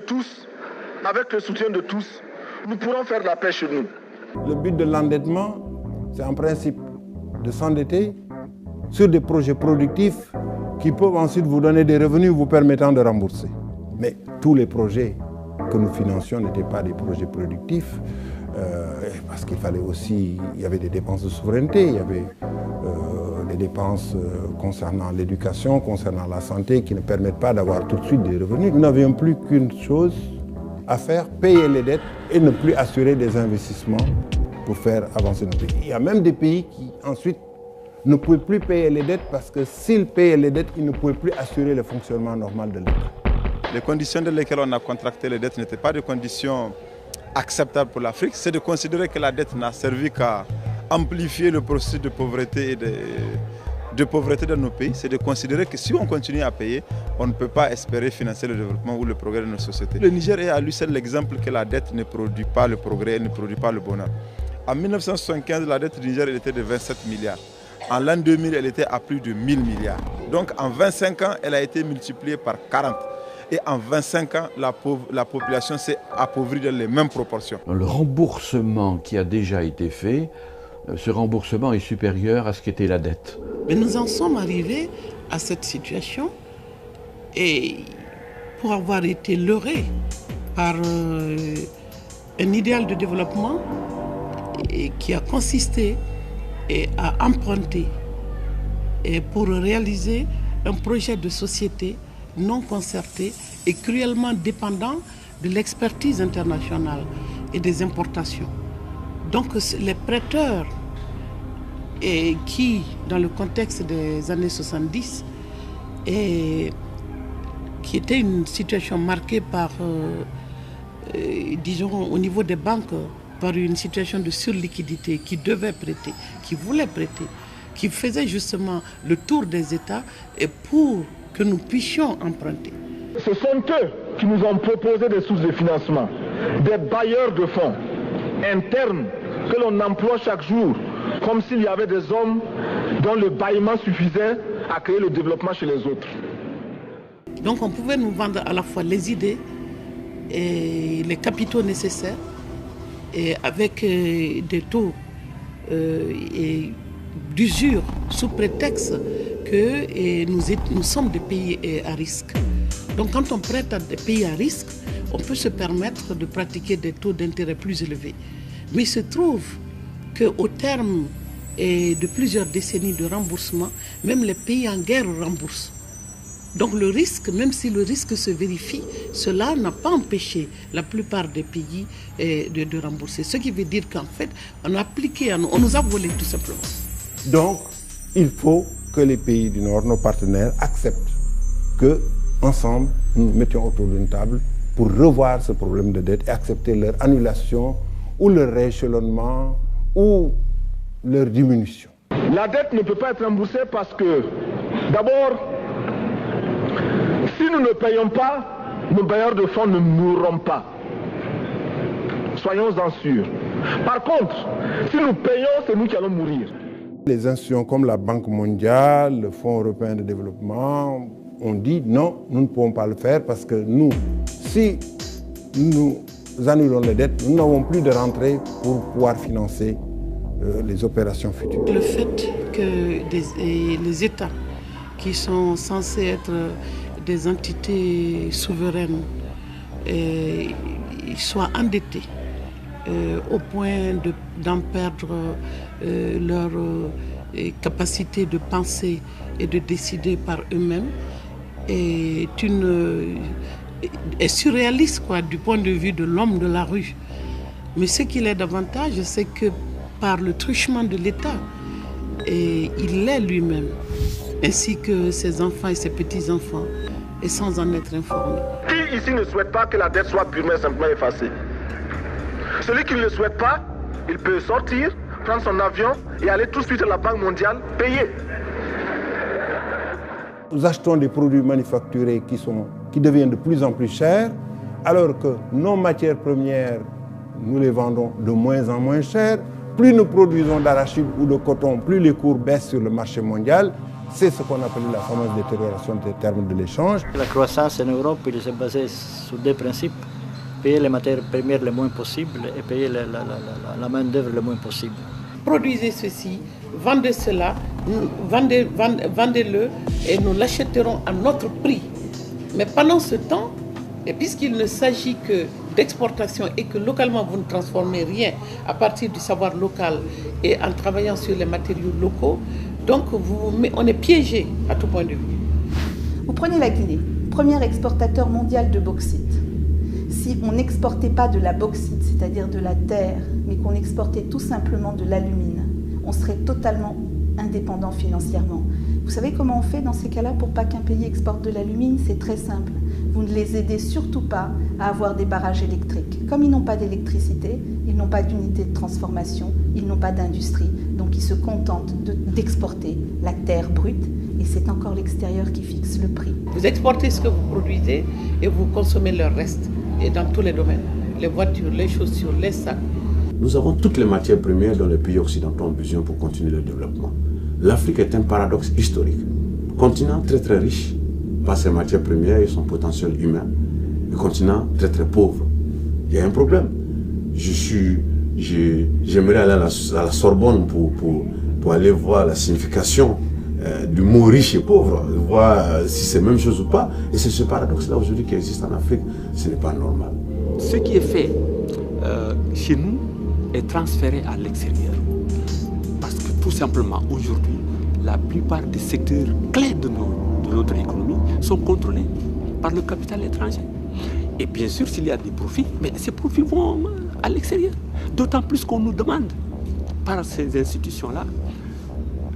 tous, nous pourrons faire la paix chez nous. Le but de l'endettement, c'est en principe de s'endetter sur des projets productifs qui peuvent ensuite vous donner des revenus vous permettant de rembourser. Mais tous les projets que nous financions n'étaient pas des projets productifs, parce qu'il fallait aussi, il y avait des dépenses de souveraineté, il y avait des dépenses concernant l'éducation, concernant la santé, qui ne permettent pas d'avoir tout de suite des revenus. Nous n'avions plus qu'une chose à faire, payer les dettes et ne plus assurer des investissements pour faire avancer notre pays. Il y a même des pays qui ensuite ne pouvaient plus payer les dettes parce que s'ils payaient les dettes, ils ne pouvaient plus assurer le fonctionnement normal de l'État. Les conditions dans lesquelles on a contracté les dettes n'étaient pas des conditions acceptables pour l'Afrique. C'est de considérer que la dette n'a servi qu'à amplifier le processus de pauvreté dans nos pays. C'est de considérer que si on continue à payer, on ne peut pas espérer financer le développement ou le progrès de nos sociétés. Le Niger est à lui seul l'exemple que la dette ne produit pas le progrès, ne produit pas le bonheur. En 1975, la dette du Niger était de 27 milliards. En l'an 2000, elle était à plus de 1000 milliards. Donc en 25 ans, elle a été multipliée par 40. Et en 25 ans, la population s'est appauvrie dans les mêmes proportions. Le remboursement qui a déjà été fait, ce remboursement est supérieur à ce qu'était la dette. Mais nous en sommes arrivés à cette situation et pour avoir été leurrés par un idéal de développement qui a consisté à emprunter pour réaliser un projet de société non concerté et cruellement dépendant de l'expertise internationale et des importations. Donc les prêteurs qui, dans le contexte des années 70, qui était une situation marquée par, disons, au niveau des banques, par une situation de surliquidité, qui devaient prêter, qui voulaient prêter, qui faisaient justement le tour des États et pour que nous puissions emprunter. Ce sont eux qui nous ont proposé des sources de financement, des bailleurs de fonds internes que l'on emploie chaque jour, comme s'il y avait des hommes dont le bâillement suffisait à créer le développement chez les autres. Donc on pouvait nous vendre à la fois les idées et les capitaux nécessaires et avec des taux d'usure sous prétexte que nous sommes des pays à risque. Donc quand on prête à des pays à risque, on peut se permettre de pratiquer des taux d'intérêt plus élevés. Mais il se trouve qu'au terme de plusieurs décennies de remboursement, même les pays en guerre remboursent. Donc le risque, même si le risque se vérifie, cela n'a pas empêché la plupart des pays de rembourser. Ce qui veut dire qu'en fait, on a appliqué, on nous a volé tout simplement. Donc, il faut que les pays du Nord, nos partenaires, acceptent que, ensemble, nous nous mettions autour d'une table pour revoir ce problème de dette et accepter leur annulation ou leur rééchelonnement ou leur diminution. La dette ne peut pas être remboursée parce que, d'abord, si nous ne payons pas, nos bailleurs de fonds ne mourront pas. Soyons-en sûrs. Par contre, si nous payons, c'est nous qui allons mourir. Les institutions comme la Banque mondiale, le Fonds européen de développement, ont dit non, nous ne pouvons pas le faire parce que nous, si nous annulons les dettes, nous n'avons plus de rentrée pour pouvoir financer les opérations futures. Le fait que les États qui sont censés être des entités souveraines soient endettés au point d'en perdre leur capacité de penser et de décider par eux-mêmes est surréaliste du point de vue de l'homme de la rue. Mais ce qu'il est davantage, c'est que par le truchement de l'État, il l'est lui-même, ainsi que ses enfants et ses petits-enfants, et sans en être informés. Qui ici ne souhaite pas que la dette soit purement et simplement effacée? Celui qui ne le souhaite pas, il peut sortir, prendre son avion et aller tout de suite à la Banque mondiale payer. Nous achetons des produits manufacturés qui deviennent de plus en plus chers, alors que nos matières premières, nous les vendons de moins en moins chères. Plus nous produisons d'arachide ou de coton, plus les cours baissent sur le marché mondial. C'est ce qu'on appelle la fameuse détérioration des termes de l'échange. La croissance en Europe, il s'est basée sur deux principes. Payer les matières premières le moins possible et payer la main-d'œuvre le moins possible. Produisez ceci, vendez cela, vendez-le et nous l'achèterons à notre prix. Mais pendant ce temps, et puisqu'il ne s'agit que d'exportation et que localement vous ne transformez rien à partir du savoir local et en travaillant sur les matériaux locaux, donc on est piégé à tout point de vue. Vous prenez la Guinée, premier exportateur mondial de bauxite. Si on n'exportait pas de la bauxite, c'est-à-dire de la terre, mais qu'on exportait tout simplement de l'alumine, on serait totalement indépendant financièrement. Vous savez comment on fait dans ces cas-là pour pas qu'un pays exporte de l'alumine? C'est très simple. Vous ne les aidez surtout pas à avoir des barrages électriques. Comme ils n'ont pas d'électricité, ils n'ont pas d'unité de transformation, ils n'ont pas d'industrie, donc ils se contentent d'exporter la terre brute et c'est encore l'extérieur qui fixe le prix. Vous exportez ce que vous produisez et vous consommez le reste, et dans tous les domaines, les voitures, les chaussures, les sacs. Nous avons toutes les matières premières dont les pays occidentaux ont besoin pour continuer le développement. L'Afrique est un paradoxe historique. Continent très très riche par ses matières premières et son potentiel humain. Un continent très très pauvre. Il y a un problème. J'aimerais aller à la Sorbonne pour aller voir la signification du mot riche et pauvre, voir si c'est la même chose ou pas. Et c'est ce paradoxe-là aujourd'hui qui existe en Afrique. Ce n'est pas normal. Ce qui est fait chez nous est transférée à l'extérieur. Parce que tout simplement, aujourd'hui, la plupart des secteurs clés de notre économie sont contrôlés par le capital étranger. Et bien sûr, s'il y a des profits, mais ces profits vont à l'extérieur. D'autant plus qu'on nous demande, par ces institutions-là,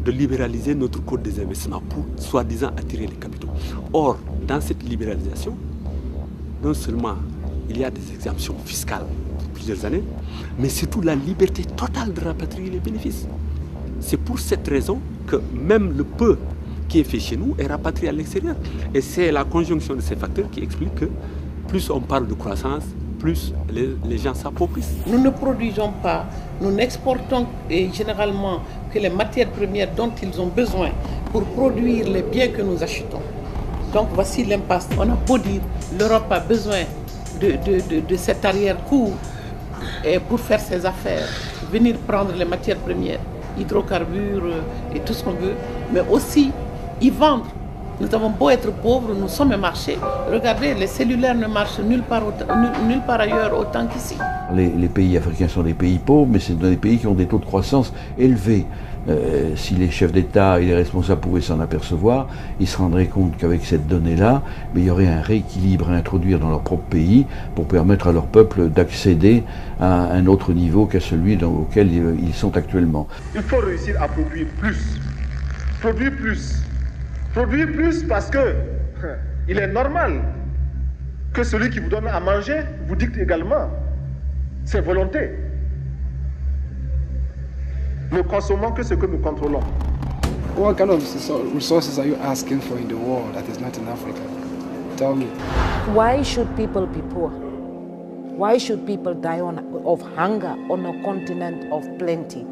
de libéraliser notre code des investissements pour, soi-disant, attirer les capitaux. Or, dans cette libéralisation, non seulement il y a des exemptions fiscales pour plusieurs années, mais surtout la liberté totale de rapatrier les bénéfices. C'est pour cette raison que même le peu qui est fait chez nous est rapatrié à l'extérieur. Et c'est la conjonction de ces facteurs qui explique que plus on parle de croissance, plus les gens s'appauvrissent. Nous ne produisons pas, nous n'exportons généralement que les matières premières dont ils ont besoin pour produire les biens que nous achetons. Donc voici l'impasse. On a beau dire l'Europe a besoin de cet arrière-coût pour faire ses affaires, venir prendre les matières premières, hydrocarbures et tout ce qu'on veut, mais aussi y vendre. Nous avons beau être pauvres, nous sommes un marché. Regardez, les cellulaires ne marchent nulle part ailleurs autant qu'ici. Les pays africains sont des pays pauvres, mais c'est des pays qui ont des taux de croissance élevés. Si les chefs d'État et les responsables pouvaient s'en apercevoir, ils se rendraient compte qu'avec cette donnée-là, il y aurait un rééquilibre à introduire dans leur propre pays pour permettre à leur peuple d'accéder à un autre niveau qu'à celui auquel ils sont actuellement. Il faut réussir à produire plus. Produire plus. Produire plus parce que il est normal que celui qui vous donne à manger vous dicte également ses volontés. Ne consommons que ce que nous contrôlons. What kind of resources are you asking for in the world that is not in Africa? Tell me. Why should people be poor? Why should people die of hunger on a continent of plenty?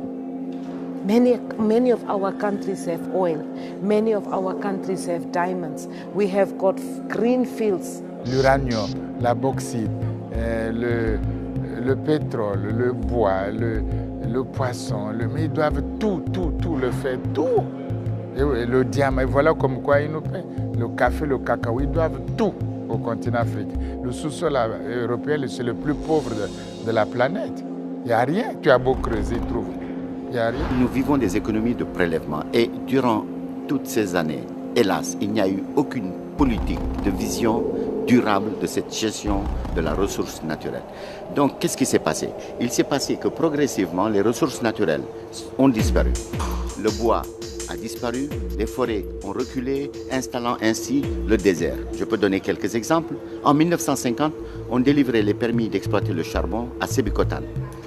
Many of our countries have oil. Many of our countries have diamonds. We have got green fields. L'uranium, la bauxite, le pétrole, le bois, le poisson, mais ils doivent tout le faire, tout. Et le diamant, et voilà comme quoi ils nous paient. Le café, le cacao, ils doivent tout au continent africain. Le sous-sol européen, c'est le plus pauvre de la planète. Il n'y a rien. Tu as beau creuser, trouve. Il n'y a rien. Nous vivons des économies de prélèvement et durant toutes ces années, hélas, il n'y a eu aucune politique de vision durable de cette gestion de la ressource naturelle. Donc, qu'est-ce qui s'est passé? Il s'est passé que progressivement, les ressources naturelles ont disparu. Le bois a disparu, les forêts ont reculé, installant ainsi le désert. Je peux donner quelques exemples. En 1950, on délivrait les permis d'exploiter le charbon à Sébikotane,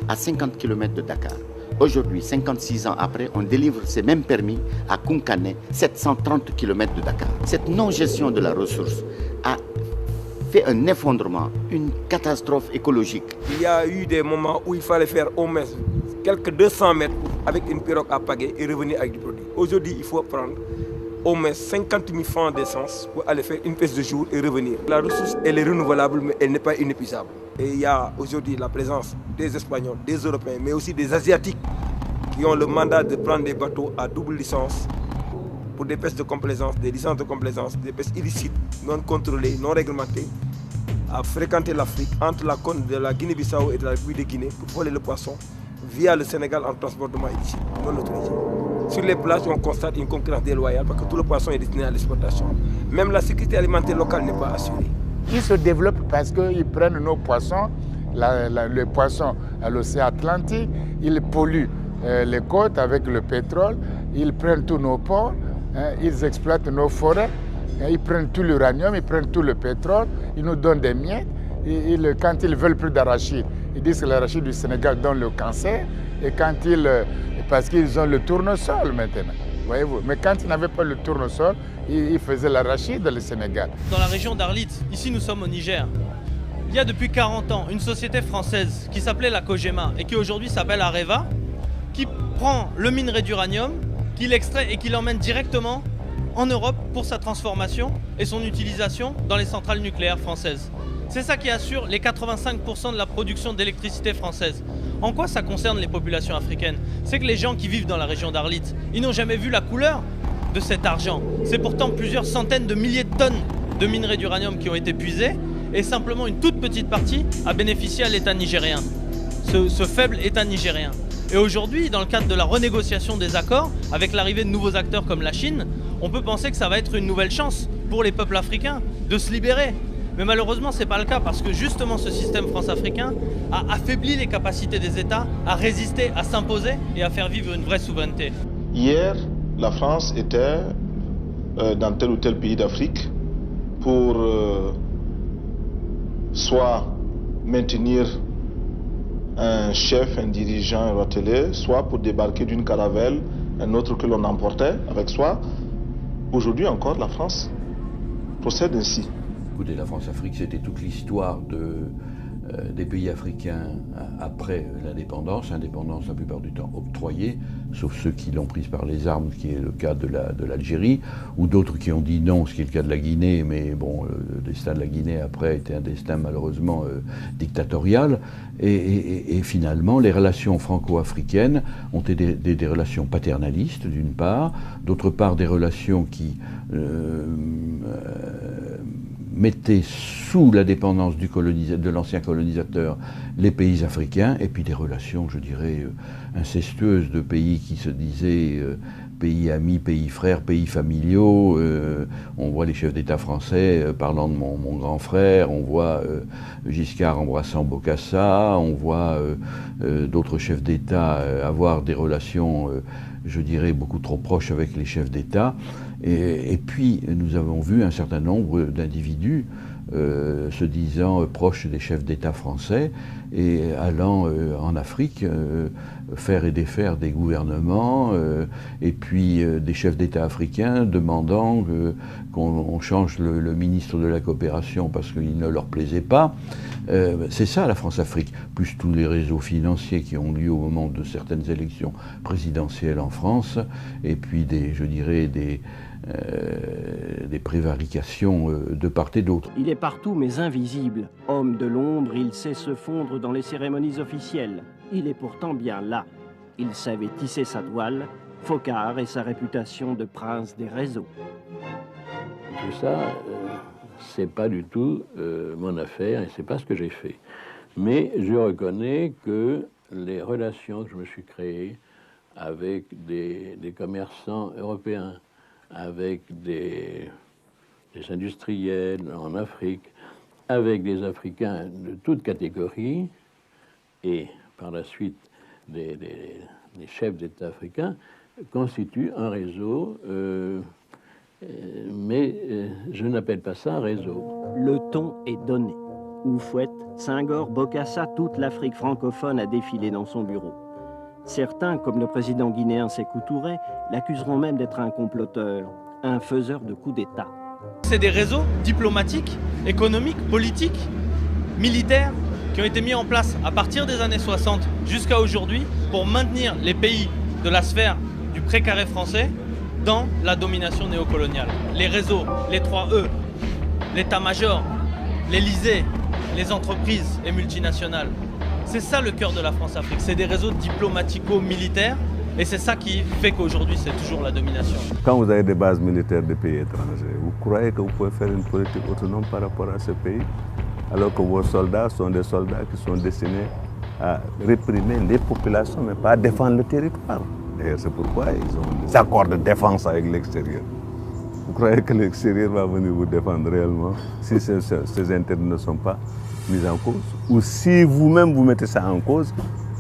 à 50 km de Dakar. Aujourd'hui, 56 ans après, on délivre ces mêmes permis à Kounkané, 730 km de Dakar. Cette non-gestion de la ressource a fait un effondrement, une catastrophe écologique. Il y a eu des moments où il fallait faire au moins quelques 200 mètres avec une pirogue à pagaie et revenir avec du produit. Aujourd'hui, il faut prendre au moins 50 000 francs d'essence pour aller faire une pièce de jour et revenir. La ressource, elle est renouvelable, mais elle n'est pas inépuisable. Et il y a aujourd'hui la présence des Espagnols, des Européens, mais aussi des Asiatiques qui ont le mandat de prendre des bateaux à double licence pour des pêches de complaisance, des licences de complaisance, des pêches illicites, non contrôlées, non réglementées, à fréquenter l'Afrique entre la côte de la Guinée-Bissau et de la République de Guinée pour voler le poisson via le Sénégal en transportement illicite, non autorisé. Sur les plages, on constate une concurrence déloyale parce que tout le poisson est destiné à l'exportation. Même la sécurité alimentaire locale n'est pas assurée. Ils se développent parce qu'ils prennent nos poissons, les poissons à l'océan Atlantique, ils polluent les côtes avec le pétrole, ils prennent tous nos ports, ils exploitent nos forêts, ils prennent tout l'uranium, ils prennent tout le pétrole, ils nous donnent des miettes. Quand ils veulent plus d'arachide, ils disent que l'arachide du Sénégal donne le cancer, et parce qu'ils ont le tournesol maintenant. Voyez-vous. Mais quand ils n'avaient pas le tournesol, ils faisaient l'arachide dans le Sénégal. Dans la région d'Arlit, ici nous sommes au Niger, il y a depuis 40 ans une société française qui s'appelait la Cogema et qui aujourd'hui s'appelle Areva, qui prend le minerai d'uranium, qui l'extrait et qui l'emmène directement en Europe pour sa transformation et son utilisation dans les centrales nucléaires françaises. C'est ça qui assure les 85% de la production d'électricité française. En quoi ça concerne les populations africaines? C'est que les gens qui vivent dans la région d'Arlit, ils n'ont jamais vu la couleur de cet argent. C'est pourtant plusieurs centaines de milliers de tonnes de minerais d'uranium qui ont été puisés et simplement une toute petite partie a bénéficié à l'État nigérien. ce faible État nigérien. Et aujourd'hui, dans le cadre de la renégociation des accords, avec l'arrivée de nouveaux acteurs comme la Chine, on peut penser que ça va être une nouvelle chance pour les peuples africains de se libérer. Mais malheureusement, ce n'est pas le cas parce que justement ce système france-africain a affaibli les capacités des États à résister, à s'imposer et à faire vivre une vraie souveraineté. Hier, la France était dans tel ou tel pays d'Afrique pour soit maintenir un chef, un dirigeant, un rotelier, soit pour débarquer d'une caravelle, un autre que l'on emportait avec soi. Aujourd'hui encore, la France procède ainsi. Écoutez, la France-Afrique, c'était toute l'histoire des pays africains après l'indépendance, indépendance la plupart du temps octroyée, sauf ceux qui l'ont prise par les armes, ce qui est le cas de l'Algérie, ou d'autres qui ont dit non, ce qui est le cas de la Guinée, mais bon, le destin de la Guinée après était un destin malheureusement dictatorial, et finalement les relations franco-africaines ont été des relations paternalistes d'une part, d'autre part des relations qui mettaient sous la dépendance de l'ancien colonisateur les pays africains, et puis des relations, je dirais, incestueuses de pays qui se disaient pays amis, pays frères, pays familiaux. On voit les chefs d'État français parlant de mon grand frère, on voit Giscard embrassant Bokassa, on voit d'autres chefs d'État avoir des relations, je dirais, beaucoup trop proches avec les chefs d'État. Et puis, nous avons vu un certain nombre d'individus se disant proches des chefs d'État français et allant en Afrique faire et défaire des gouvernements, et puis des chefs d'État africains demandant qu'on change le ministre de la coopération parce qu'il ne leur plaisait pas. C'est ça la France-Afrique, plus tous les réseaux financiers qui ont lieu au moment de certaines élections présidentielles en France, et puis je dirais des prévarications de part et d'autre. Il est partout mais invisible. Homme de l'ombre, il sait se fondre dans les cérémonies officielles. Il est pourtant bien là. Il savait tisser sa toile, Focard et sa réputation de prince des réseaux. Tout ça, c'est pas du tout mon affaire et c'est pas ce que j'ai fait. Mais je reconnais que les relations que je me suis créées avec des commerçants européens, avec des industriels en Afrique, avec des Africains de toutes catégories, et par la suite des chefs d'État africains, constituent un réseau, mais je n'appelle pas ça un réseau. Le ton est donné. Houphouët, Senghor, Bokassa, toute l'Afrique francophone a défilé dans son bureau. Certains, comme le président guinéen Sékou Touré, l'accuseront même d'être un comploteur, un faiseur de coups d'État. C'est des réseaux diplomatiques, économiques, politiques, militaires qui ont été mis en place à partir des années 60 jusqu'à aujourd'hui pour maintenir les pays de la sphère du précaré français dans la domination néocoloniale. Les réseaux, les 3E, l'état-major, l'Élysée, les entreprises et multinationales. C'est ça le cœur de la France-Afrique, c'est des réseaux diplomatico-militaires et c'est ça qui fait qu'aujourd'hui c'est toujours la domination. Quand vous avez des bases militaires des pays étrangers, vous croyez que vous pouvez faire une politique autonome par rapport à ce pays, alors que vos soldats sont des soldats qui sont destinés à réprimer les populations, mais pas à défendre le territoire. D'ailleurs, c'est pourquoi ils ont des accords de défense avec l'extérieur. Vous croyez que l'extérieur va venir vous défendre réellement si ces intérêts ne sont pas mis en cause? Ou si vous-même vous mettez ça en cause,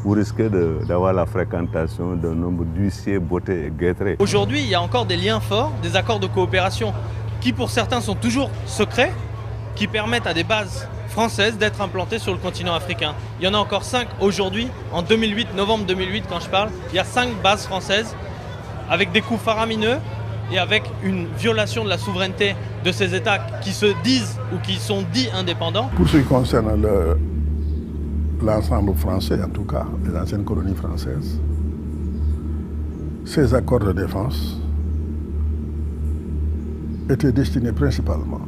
vous risquez d'avoir la fréquentation d'un nombre d'huissiers bottés et guetterés. Aujourd'hui, il y a encore des liens forts, des accords de coopération qui pour certains sont toujours secrets, qui permettent à des bases françaises d'être implantées sur le continent africain. Il y en a encore 5 aujourd'hui, en 2008, novembre 2008 quand je parle, il y a 5 bases françaises avec des coûts faramineux et avec une violation de la souveraineté de ces États qui se disent ou qui sont dits indépendants. Pour ce qui concerne l'ensemble français, en tout cas, les anciennes colonies françaises, ces accords de défense étaient destinés principalement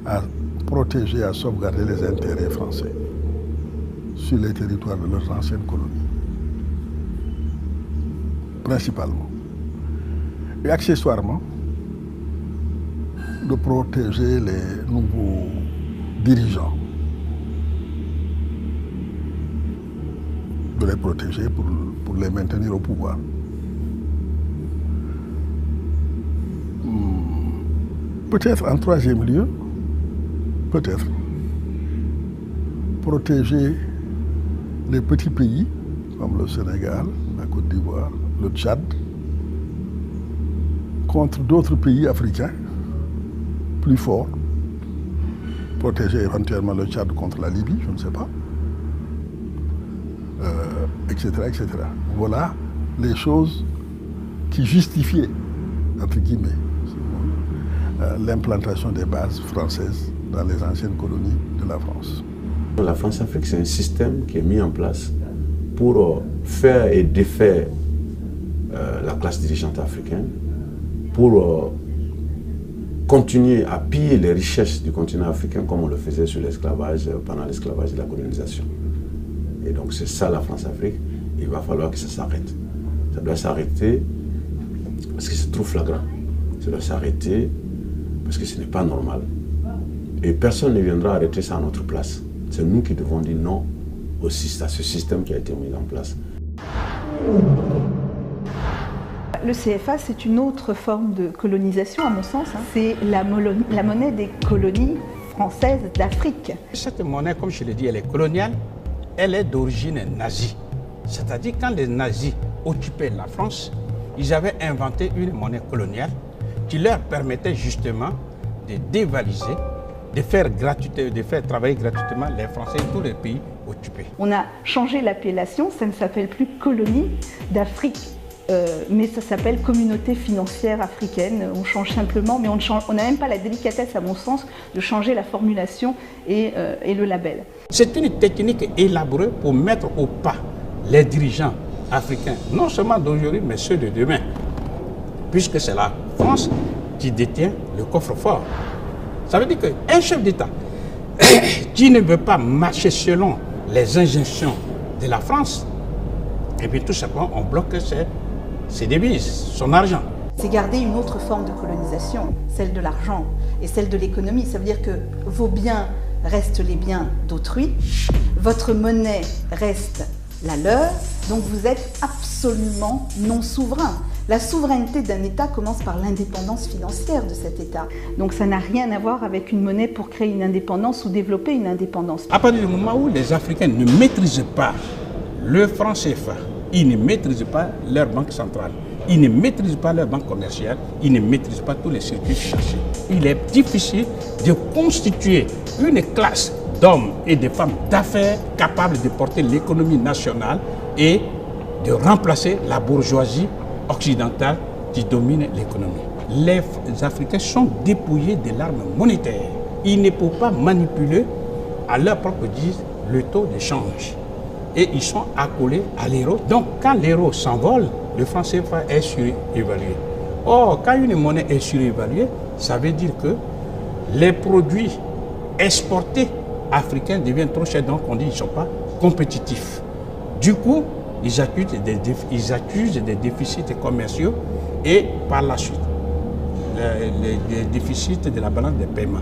à protéger, à sauvegarder les intérêts français sur les territoires de leurs anciennes colonies. Principalement. Et accessoirement, de protéger les nouveaux dirigeants les protéger pour les maintenir au pouvoir. Peut-être en troisième lieu, peut-être protéger les petits pays comme le Sénégal, la Côte d'Ivoire, le Tchad, contre d'autres pays africains plus forts, protéger éventuellement le Tchad contre la Libye, je ne sais pas, etc., etc. Voilà les choses qui justifiaient, entre guillemets, l'implantation des bases françaises dans les anciennes colonies de la France. La France-Afrique, c'est un système qui est mis en place pour faire et défaire la classe dirigeante africaine, pour continuer à piller les richesses du continent africain comme on le faisait sur l'esclavage, pendant l'esclavage et la colonisation. Et donc c'est ça la France-Afrique, il va falloir que ça s'arrête. Ça doit s'arrêter parce que c'est trop flagrant. Ça doit s'arrêter parce que ce n'est pas normal. Et personne ne viendra arrêter ça à notre place. C'est nous qui devons dire non à ce système qui a été mis en place. Le CFA, c'est une autre forme de colonisation, à mon sens. C'est la monnaie des colonies françaises d'Afrique. Cette monnaie, comme je l'ai dit, elle est coloniale. Elle est d'origine nazie. C'est-à-dire quand les nazis occupaient la France, ils avaient inventé une monnaie coloniale qui leur permettait justement de dévaliser, de faire travailler gratuitement les Français et tous les pays occupés. On a changé l'appellation, ça ne s'appelle plus colonie d'Afrique, mais ça s'appelle communauté financière africaine. On change simplement, mais on n'a même pas la délicatesse, à mon sens, de changer la formulation et le label. C'est une technique élaborée pour mettre au pas les dirigeants africains, non seulement d'aujourd'hui, mais ceux de demain, puisque c'est la France qui détient le coffre-fort. Ça veut dire qu'un chef d'État qui ne veut pas marcher selon les injonctions de la France, et bien tout simplement on bloque ses devises, son argent. C'est garder une autre forme de colonisation, celle de l'argent et celle de l'économie. Ça veut dire que vos biens restent les biens d'autrui, votre monnaie reste la leur, donc vous êtes absolument non souverain. La souveraineté d'un État commence par l'indépendance financière de cet État. Donc ça n'a rien à voir avec une monnaie pour créer une indépendance ou développer une indépendance. À partir du moment où les Africains ne maîtrisent pas le franc CFA, ils ne maîtrisent pas leur banque centrale, ils ne maîtrisent pas leur banque commerciale, ils ne maîtrisent pas tous les circuits financiers. Il est difficile de constituer une classe d'hommes et de femmes d'affaires capables de porter l'économie nationale et de remplacer la bourgeoisie occidentale qui domine l'économie. Les Africains sont dépouillés de l'arme monétaire. Ils ne peuvent pas manipuler à leur propre guise le taux de change. Et ils sont accolés à l'euro. Donc quand l'euro s'envole, le franc CFA est surévalué. Or, quand une monnaie est surévaluée, ça veut dire que les produits exportés africains deviennent trop chers, donc on dit qu'ils ne sont pas compétitifs. Du coup, ils accusent des déficits commerciaux et par la suite, les déficits de la balance des paiements.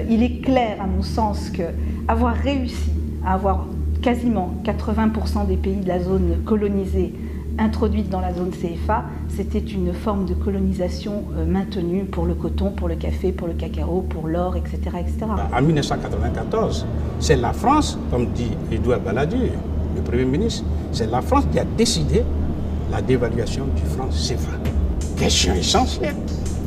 Il est clair, à mon sens, qu'avoir réussi à avoir quasiment 80% des pays de la zone colonisée introduite dans la zone CFA, c'était une forme de colonisation maintenue pour le coton, pour le café, pour le cacao, pour l'or, etc., etc. En 1994, c'est la France, comme dit Edouard Balladur, le Premier ministre, c'est la France qui a décidé la dévaluation du franc CFA. Question essentielle.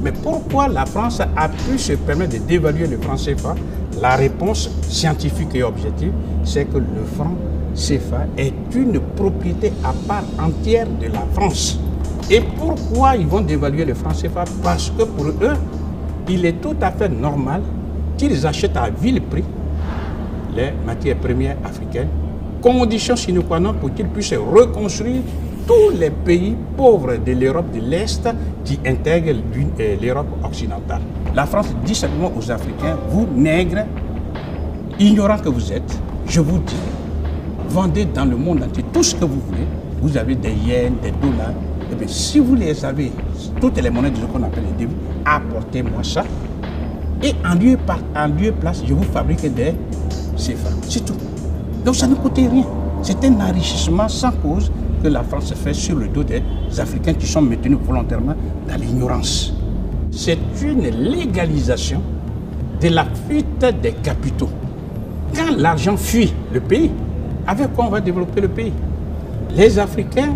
Mais pourquoi la France a pu se permettre de dévaluer le franc CFA? La réponse scientifique et objective, c'est que le franc CFA est une propriété à part entière de la France. Et pourquoi ils vont dévaluer le franc CFA? Parce que pour eux, il est tout à fait normal qu'ils achètent à vil prix les matières premières africaines, condition sine qua non pour qu'ils puissent reconstruire tous les pays pauvres de l'Europe de l'Est qui intègrent l'Europe occidentale. La France dit simplement aux Africains, vous nègres, ignorants que vous êtes, je vous dis, vendez dans le monde entier tout ce que vous voulez. Vous avez des yens, des dollars. Et bien, si vous les avez, toutes les monnaies de ce qu'on appelle les devises, apportez-moi ça. Et en lieu place, je vous fabrique des CFA. C'est tout. Donc ça ne coûte rien. C'est un enrichissement sans cause que la France fait sur le dos des Africains qui sont maintenus volontairement dans l'ignorance. C'est une légalisation de la fuite des capitaux. Quand l'argent fuit le pays, avec quoi on va développer le pays? Les Africains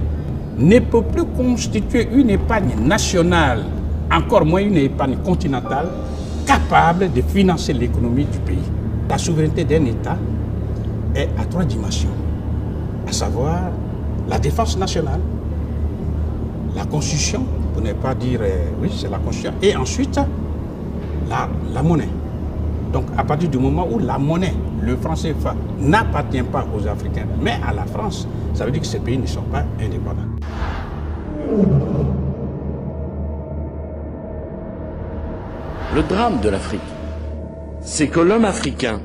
ne peuvent plus constituer une épargne nationale, encore moins une épargne continentale, capable de financer l'économie du pays. La souveraineté d'un État est à 3 dimensions, à savoir la défense nationale, la Constitution, pour ne pas dire oui, c'est la Constitution, et ensuite la monnaie. Donc à partir du moment où la monnaie, le franc CFA, n'appartient pas aux Africains, mais à la France, ça veut dire que ces pays ne sont pas indépendants. Le drame de l'Afrique, c'est que l'homme africain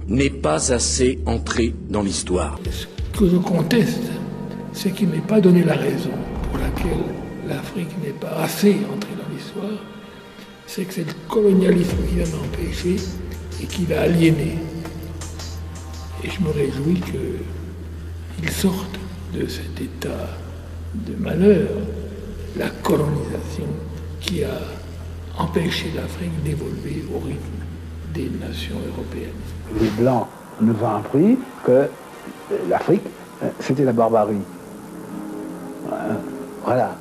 n'est pas assez entré dans l'histoire. Ce que je conteste, c'est qu'il n'ait pas donné la raison pour laquelle l'Afrique n'est pas assez entrée dans l'histoire. C'est que c'est le colonialisme qui l'a empêché et qui l'a aliéné. Et je me réjouis qu'il sorte de cet état de malheur, la colonisation qui a empêché l'Afrique d'évoluer au rythme des nations européennes. Les Blancs nous ont appris que l'Afrique, c'était la barbarie. Voilà.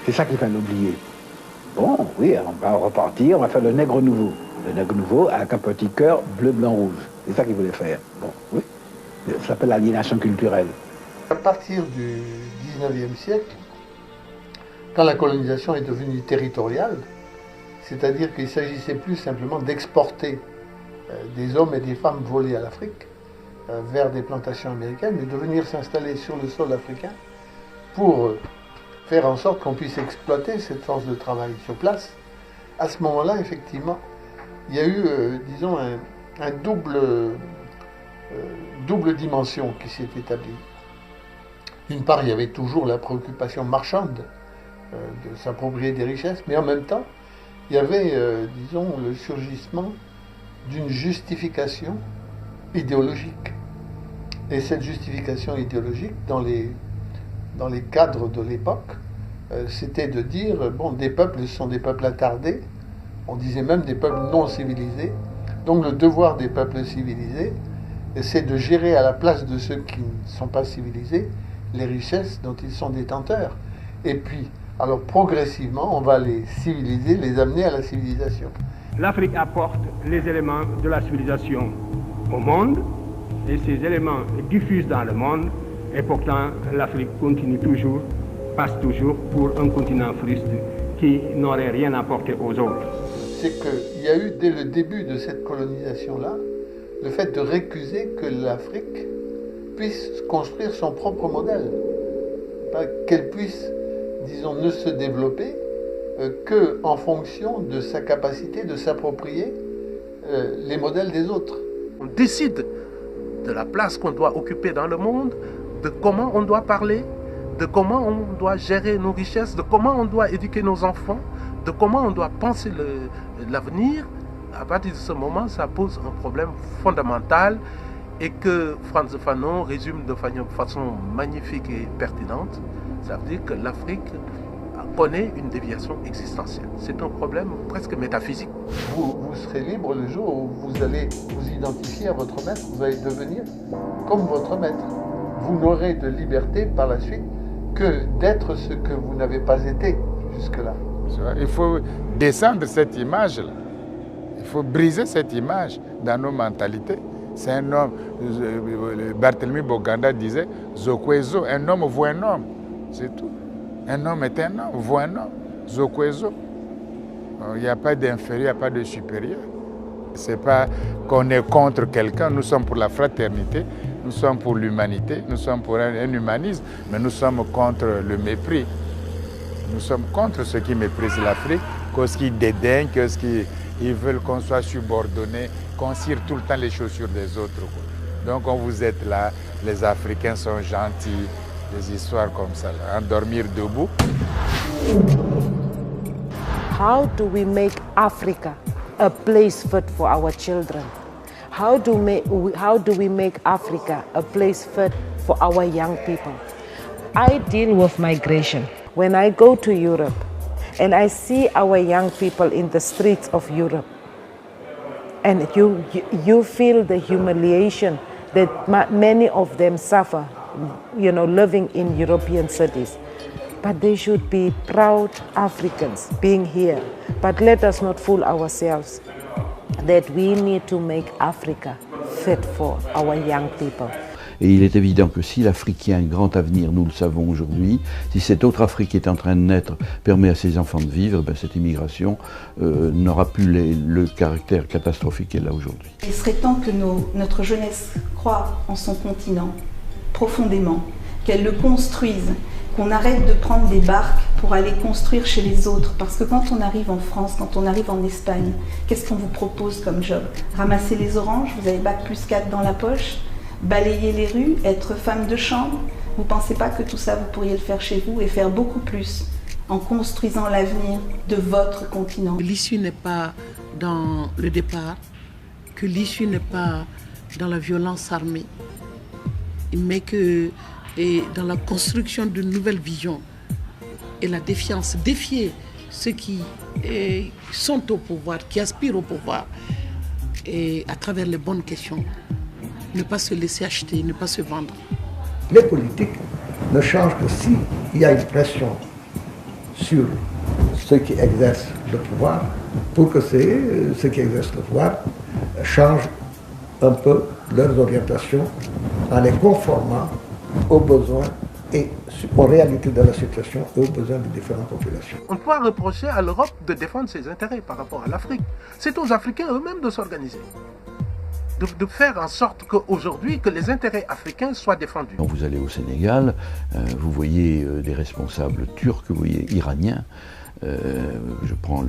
C'est ça qu'il fallait oublier. Bon, oui, on va repartir, on va faire le nègre nouveau. Le nègre nouveau avec un petit cœur bleu, blanc, rouge. C'est ça qu'il voulait faire. Bon, oui. Ça s'appelle l'aliénation culturelle. À partir du 19e siècle, quand la colonisation est devenue territoriale, c'est-à-dire qu'il ne s'agissait plus simplement d'exporter des hommes et des femmes volés à l'Afrique vers des plantations américaines, mais de venir s'installer sur le sol africain pour faire en sorte qu'on puisse exploiter cette force de travail sur place. À ce moment-là, effectivement, il y a eu, disons, un double dimension qui s'est établie. D'une part, il y avait toujours la préoccupation marchande de s'approprier des richesses, mais en même temps, il y avait, disons, le surgissement d'une justification idéologique. Et cette justification idéologique, dans les cadres de l'époque, c'était de dire, bon, des peuples sont des peuples attardés, on disait même des peuples non civilisés, donc le devoir des peuples civilisés, c'est de gérer à la place de ceux qui ne sont pas civilisés les richesses dont ils sont détenteurs. Et puis, alors progressivement, on va les civiliser, les amener à la civilisation. L'Afrique apporte les éléments de la civilisation au monde, et ces éléments diffusent dans le monde, et pourtant l'Afrique continue toujours, passe toujours pour un continent fruste qui n'aurait rien apporté aux autres. C'est qu'il y a eu dès le début de cette colonisation-là, le fait de récuser que l'Afrique puisse construire son propre modèle, qu'elle puisse, disons, ne se développer qu'en fonction de sa capacité de s'approprier les modèles des autres. On décide de la place qu'on doit occuper dans le monde, de comment on doit parler, de comment on doit gérer nos richesses, de comment on doit éduquer nos enfants, de comment on doit penser l'avenir. À partir de ce moment, ça pose un problème fondamental et que Frantz Fanon résume de façon magnifique et pertinente. Ça veut dire que l'Afrique connaît une déviation existentielle. C'est un problème presque métaphysique. Vous serez libre le jour où vous allez vous identifier à votre maître, vous allez devenir comme votre maître. Vous n'aurez de liberté par la suite que d'être ce que vous n'avez pas été jusque-là. Il faut descendre cette image-là. Il faut briser cette image dans nos mentalités. C'est un homme, Barthélemy Boganda disait, Zokwezo, un homme voit un homme, c'est tout. Un homme est un homme, voit un homme, Zokwezo. Il n'y a pas d'inférieur, il n'y a pas de supérieur. Ce n'est pas qu'on est contre quelqu'un, nous sommes pour la fraternité, nous sommes pour l'humanité, nous sommes pour un humanisme, mais nous sommes contre le mépris. Nous sommes contre ceux qui méprisent l'Afrique, ceux qui dédaignent, ceux qui veulent qu'on soit subordonné, qu'on cire tout le temps les chaussures des autres. Donc quand vous êtes là, les Africains sont gentils, des histoires comme ça, là. Endormir debout. How do we make Africa a place fit for our children? How do we make Africa a place fit for our young people? I deal with migration. When I go to Europe and I see our young people in the streets of Europe, and you feel the humiliation that many of them suffer, living in European cities. But they should be proud Africans being here. But let us not fool ourselves that we need to make Africa fit for our young people. Et il est évident que si l'Afrique a un grand avenir, nous le savons aujourd'hui, si cette autre Afrique qui est en train de naître permet à ses enfants de vivre, cette immigration n'aura plus le caractère catastrophique qu'elle a aujourd'hui. Il serait temps que notre jeunesse croie en son continent profondément, qu'elle le construise, qu'on arrête de prendre des barques pour aller construire chez les autres. Parce que quand on arrive en France, quand on arrive en Espagne, qu'est-ce qu'on vous propose comme job? Ramasser les oranges, vous avez bac+4 dans la poche? Balayer les rues, être femme de chambre? Vous ne pensez pas que tout ça, vous pourriez le faire chez vous et faire beaucoup plus en construisant l'avenir de votre continent? L'issue n'est pas dans le départ, que l'issue n'est pas dans la violence armée, mais que dans la construction d'une nouvelle vision et la défiance, défier ceux qui sont au pouvoir, qui aspirent au pouvoir, et à travers les bonnes questions. Ne pas se laisser acheter, ne pas se vendre. Les politiques ne changent que s'il y a une pression sur ceux qui exercent le pouvoir pour que ceux qui exercent le pouvoir changent un peu leurs orientations en les conformant aux besoins et aux réalités de la situation et aux besoins des différentes populations. On peut reprocher à l'Europe de défendre ses intérêts par rapport à l'Afrique. C'est aux Africains eux-mêmes de s'organiser. De faire en sorte qu'aujourd'hui, que les intérêts africains soient défendus. Quand vous allez au Sénégal, vous voyez des responsables turcs, vous voyez iraniens. Je prends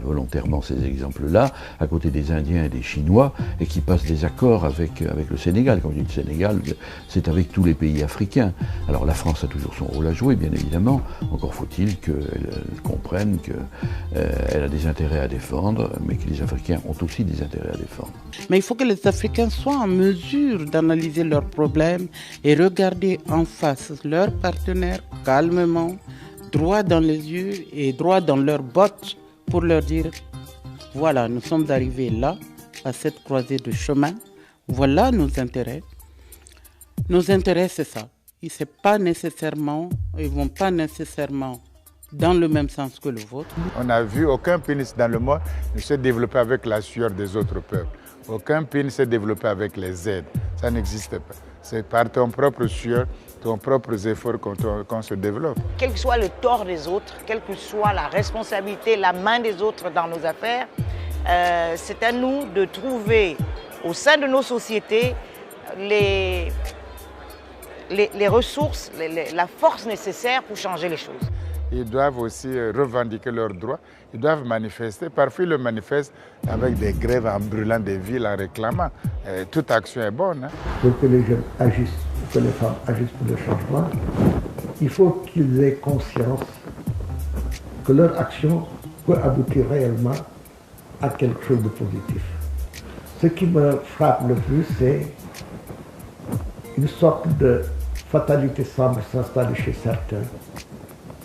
volontairement ces exemples-là, à côté des Indiens et des Chinois, et qui passent des accords avec le Sénégal. Quand je dis le Sénégal, c'est avec tous les pays africains. Alors la France a toujours son rôle à jouer, bien évidemment. Encore faut-il qu'elle comprenne qu'elle a des intérêts à défendre, mais que les Africains ont aussi des intérêts à défendre. Mais il faut que les Africains soient en mesure d'analyser leurs problèmes et regarder en face leurs partenaires calmement, droit dans les yeux et droit dans leurs bottes pour leur dire voilà, nous sommes arrivés là, à cette croisée de chemin, voilà nos intérêts. Nos intérêts, c'est ça. Ils ne vont pas nécessairement dans le même sens que le vôtre. On n'a vu aucun pays dans le monde ne s'est développé avec la sueur des autres peuples. Aucun pays ne s'est développé avec les aides. Ça n'existe pas. C'est par ton propre sueur, ton propre effort qu'on se développe. Quel que soit le tort des autres, quelle que soit la responsabilité, la main des autres dans nos affaires, c'est à nous de trouver au sein de nos sociétés les ressources, la force nécessaire pour changer les choses. Ils doivent aussi revendiquer leurs droits, ils doivent manifester. Parfois, ils le manifestent avec des grèves en brûlant des villes, en réclamant. Toute action est bonne. Hein. Pour que les jeunes agissent, que les femmes agissent pour le changement, il faut qu'ils aient conscience que leur action peut aboutir réellement à quelque chose de positif. Ce qui me frappe le plus, c'est une sorte de fatalité semble s'installer chez certains.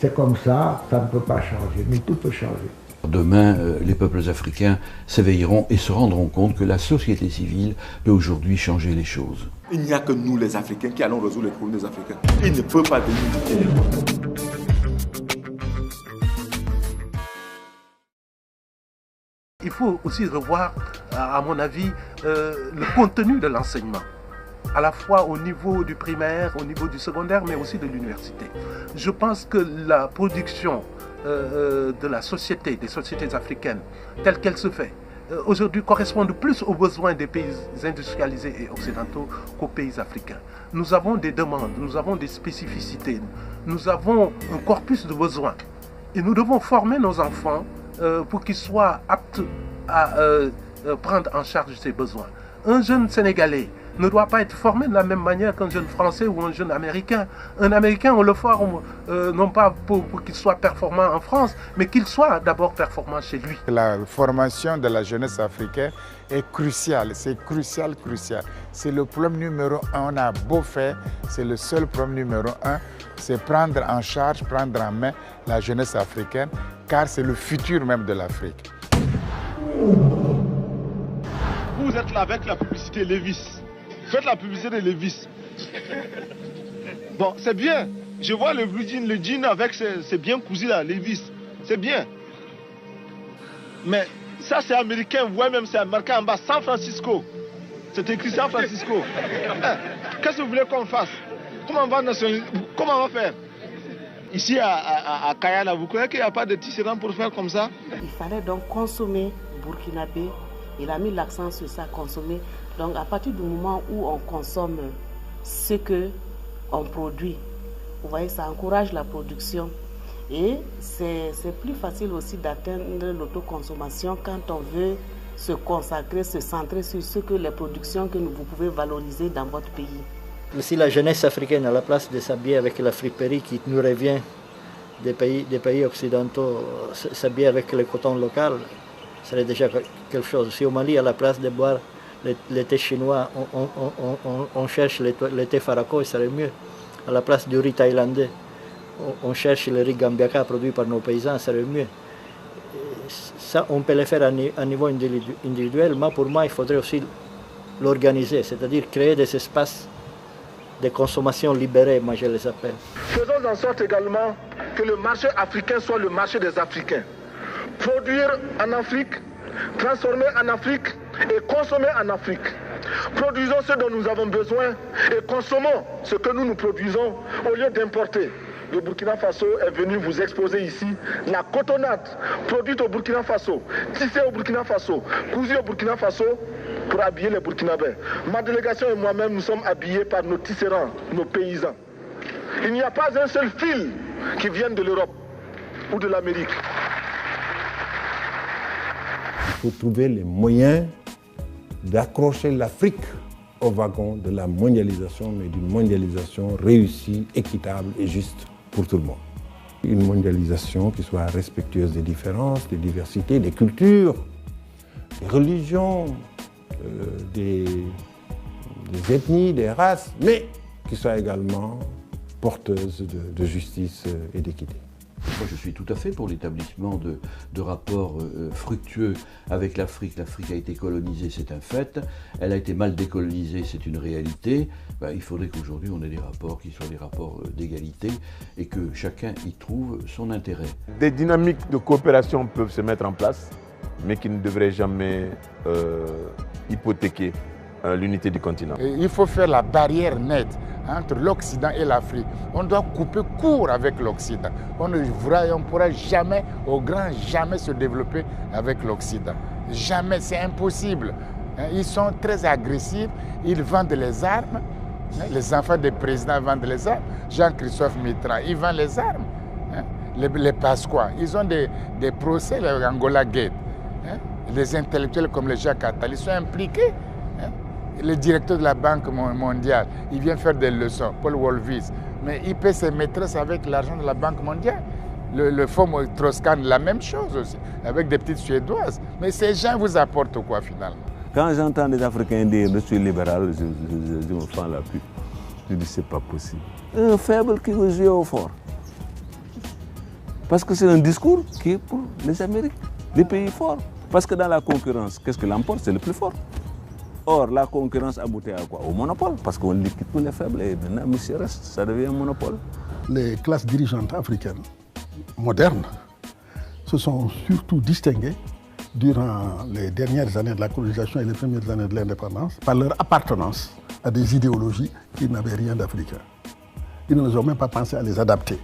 C'est comme ça ne peut pas changer, mais tout peut changer. Demain, les peuples africains s'éveilleront et se rendront compte que la société civile peut aujourd'hui changer les choses. Il n'y a que nous, les Africains, qui allons résoudre les problèmes des Africains. Il ne peut pas venir du Il faut aussi revoir, à mon avis, le contenu de l'enseignement, à la fois au niveau du primaire, au niveau du secondaire, mais aussi de l'université. Je pense que la production de la société, des sociétés africaines, telle qu'elle se fait, aujourd'hui correspond plus aux besoins des pays industrialisés et occidentaux qu'aux pays africains. Nous avons des demandes, nous avons des spécificités, nous avons un corpus de besoins. Et nous devons former nos enfants pour qu'ils soient aptes à prendre en charge ces besoins. Un jeune Sénégalais ne doit pas être formé de la même manière qu'un jeune Français ou un jeune Américain. Un Américain, on le forme non pas pour qu'il soit performant en France, mais qu'il soit d'abord performant chez lui. La formation de la jeunesse africaine est cruciale, c'est crucial. C'est le problème numéro un, on a beau faire, c'est le seul problème numéro un, c'est prendre en charge, prendre en main la jeunesse africaine, car c'est le futur même de l'Afrique. Vous êtes là avec la publicité Levi's. Faites la publicité de Levi's. Bon, c'est bien. Je vois le blue jean, le jean avec c'est bien cousu là, Levi's. C'est bien. Mais ça c'est américain, vous voyez même c'est marqué en bas San Francisco. C'est écrit San Francisco. Qu'est-ce que vous voulez qu'on fasse? Comment on va faire? Ici à Kayala, vous croyez qu'il n'y a pas de tisserand pour faire comme ça? Il fallait donc consommer burkinabé. Il a mis l'accent sur ça, consommer. Donc à partir du moment où on consomme ce qu'on produit, vous voyez, ça encourage la production. Et c'est plus facile aussi d'atteindre l'autoconsommation quand on veut se consacrer, se centrer sur ce que les productions que vous pouvez valoriser dans votre pays. Si la jeunesse africaine a la place de s'habiller avec la friperie qui nous revient des pays occidentaux, s'habiller avec le coton local, ce serait déjà quelque chose. Si au Mali, à la place de boire le thé chinois, on cherche le thé farako, ce serait mieux. À la place du riz thaïlandais, on cherche le riz gambiaka produit par nos paysans, ce serait mieux. Ça, on peut le faire à niveau individuel, mais pour moi, il faudrait aussi l'organiser, c'est-à-dire créer des espaces de consommation libérés, moi je les appelle. Faisons en sorte également que le marché africain soit le marché des Africains. Produire en Afrique, transformer en Afrique et consommer en Afrique. Produisons ce dont nous avons besoin et consommons ce que nous produisons au lieu d'importer. Le Burkina Faso est venu vous exposer ici la cotonnade produite au Burkina Faso, tissée au Burkina Faso, cousue au Burkina Faso pour habiller les Burkinabés. Ma délégation et moi-même, nous sommes habillés par nos tisserands, nos paysans. Il n'y a pas un seul fil qui vienne de l'Europe ou de l'Amérique. Il faut trouver les moyens d'accrocher l'Afrique au wagon de la mondialisation, mais d'une mondialisation réussie, équitable et juste pour tout le monde. Une mondialisation qui soit respectueuse des différences, des diversités, des cultures, des religions, des ethnies, des races, mais qui soit également porteuse de justice et d'équité. Moi, je suis tout à fait pour l'établissement de rapports fructueux avec l'Afrique. L'Afrique a été colonisée, c'est un fait. Elle a été mal décolonisée, c'est une réalité. Il faudrait qu'aujourd'hui, on ait des rapports qui soient des rapports d'égalité et que chacun y trouve son intérêt. Des dynamiques de coopération peuvent se mettre en place, mais qui ne devraient jamais hypothéquer l'unité du continent. Il faut faire la barrière nette entre l'Occident et l'Afrique. On doit couper court avec l'Occident. On ne pourra jamais, au grand jamais, se développer avec l'Occident. Jamais, c'est impossible. Ils sont très agressifs, ils vendent les armes. Les enfants des présidents vendent les armes. Jean-Christophe Mitterrand, il vend les armes. Les Pasqua, ils ont des procès, les Angola Gate. Les intellectuels comme les Jacques Attali sont impliqués. Le directeur de la Banque mondiale, il vient faire des leçons, Paul Wolvis, mais il paie ses maîtresses avec l'argent de la Banque mondiale. Le fonds Troscan, la même chose aussi, avec des petites Suédoises. Mais ces gens vous apportent quoi finalement? Quand j'entends des Africains dire je suis libéral, je me fends la pub. Je dis c'est pas possible. Un faible qui joue au fort. Parce que c'est un discours qui est pour les Amériques, les pays forts. Parce que dans la concurrence, qu'est-ce que l'emporte? C'est le plus fort. Or, la concurrence aboutit à quoi? Au monopole, parce qu'on liquide tous les faibles et maintenant, monsieur reste, ça devient un monopole. Les classes dirigeantes africaines modernes se sont surtout distinguées durant les dernières années de la colonisation et les premières années de l'indépendance par leur appartenance à des idéologies qui n'avaient rien d'africain. Ils ne ont même pas pensé à les adapter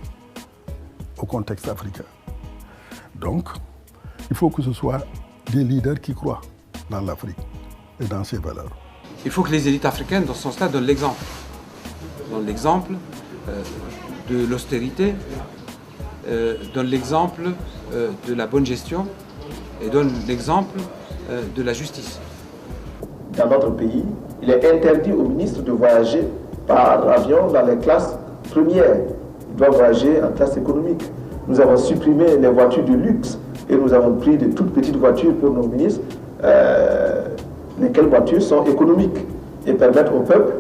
au contexte africain. Donc, il faut que ce soit des leaders qui croient dans l'Afrique et dans ses valeurs. Il faut que les élites africaines, dans ce sens-là, donnent l'exemple. Donnent l'exemple de l'austérité, donnent l'exemple de la bonne gestion et donnent l'exemple de la justice. dans notre pays, il est interdit aux ministres de voyager par avion dans les classes premières. Ils doivent voyager en classe économique. Nous avons supprimé les voitures de luxe et nous avons pris de toutes petites voitures pour nos ministres, lesquelles voitures sont économiques et permettent au peuple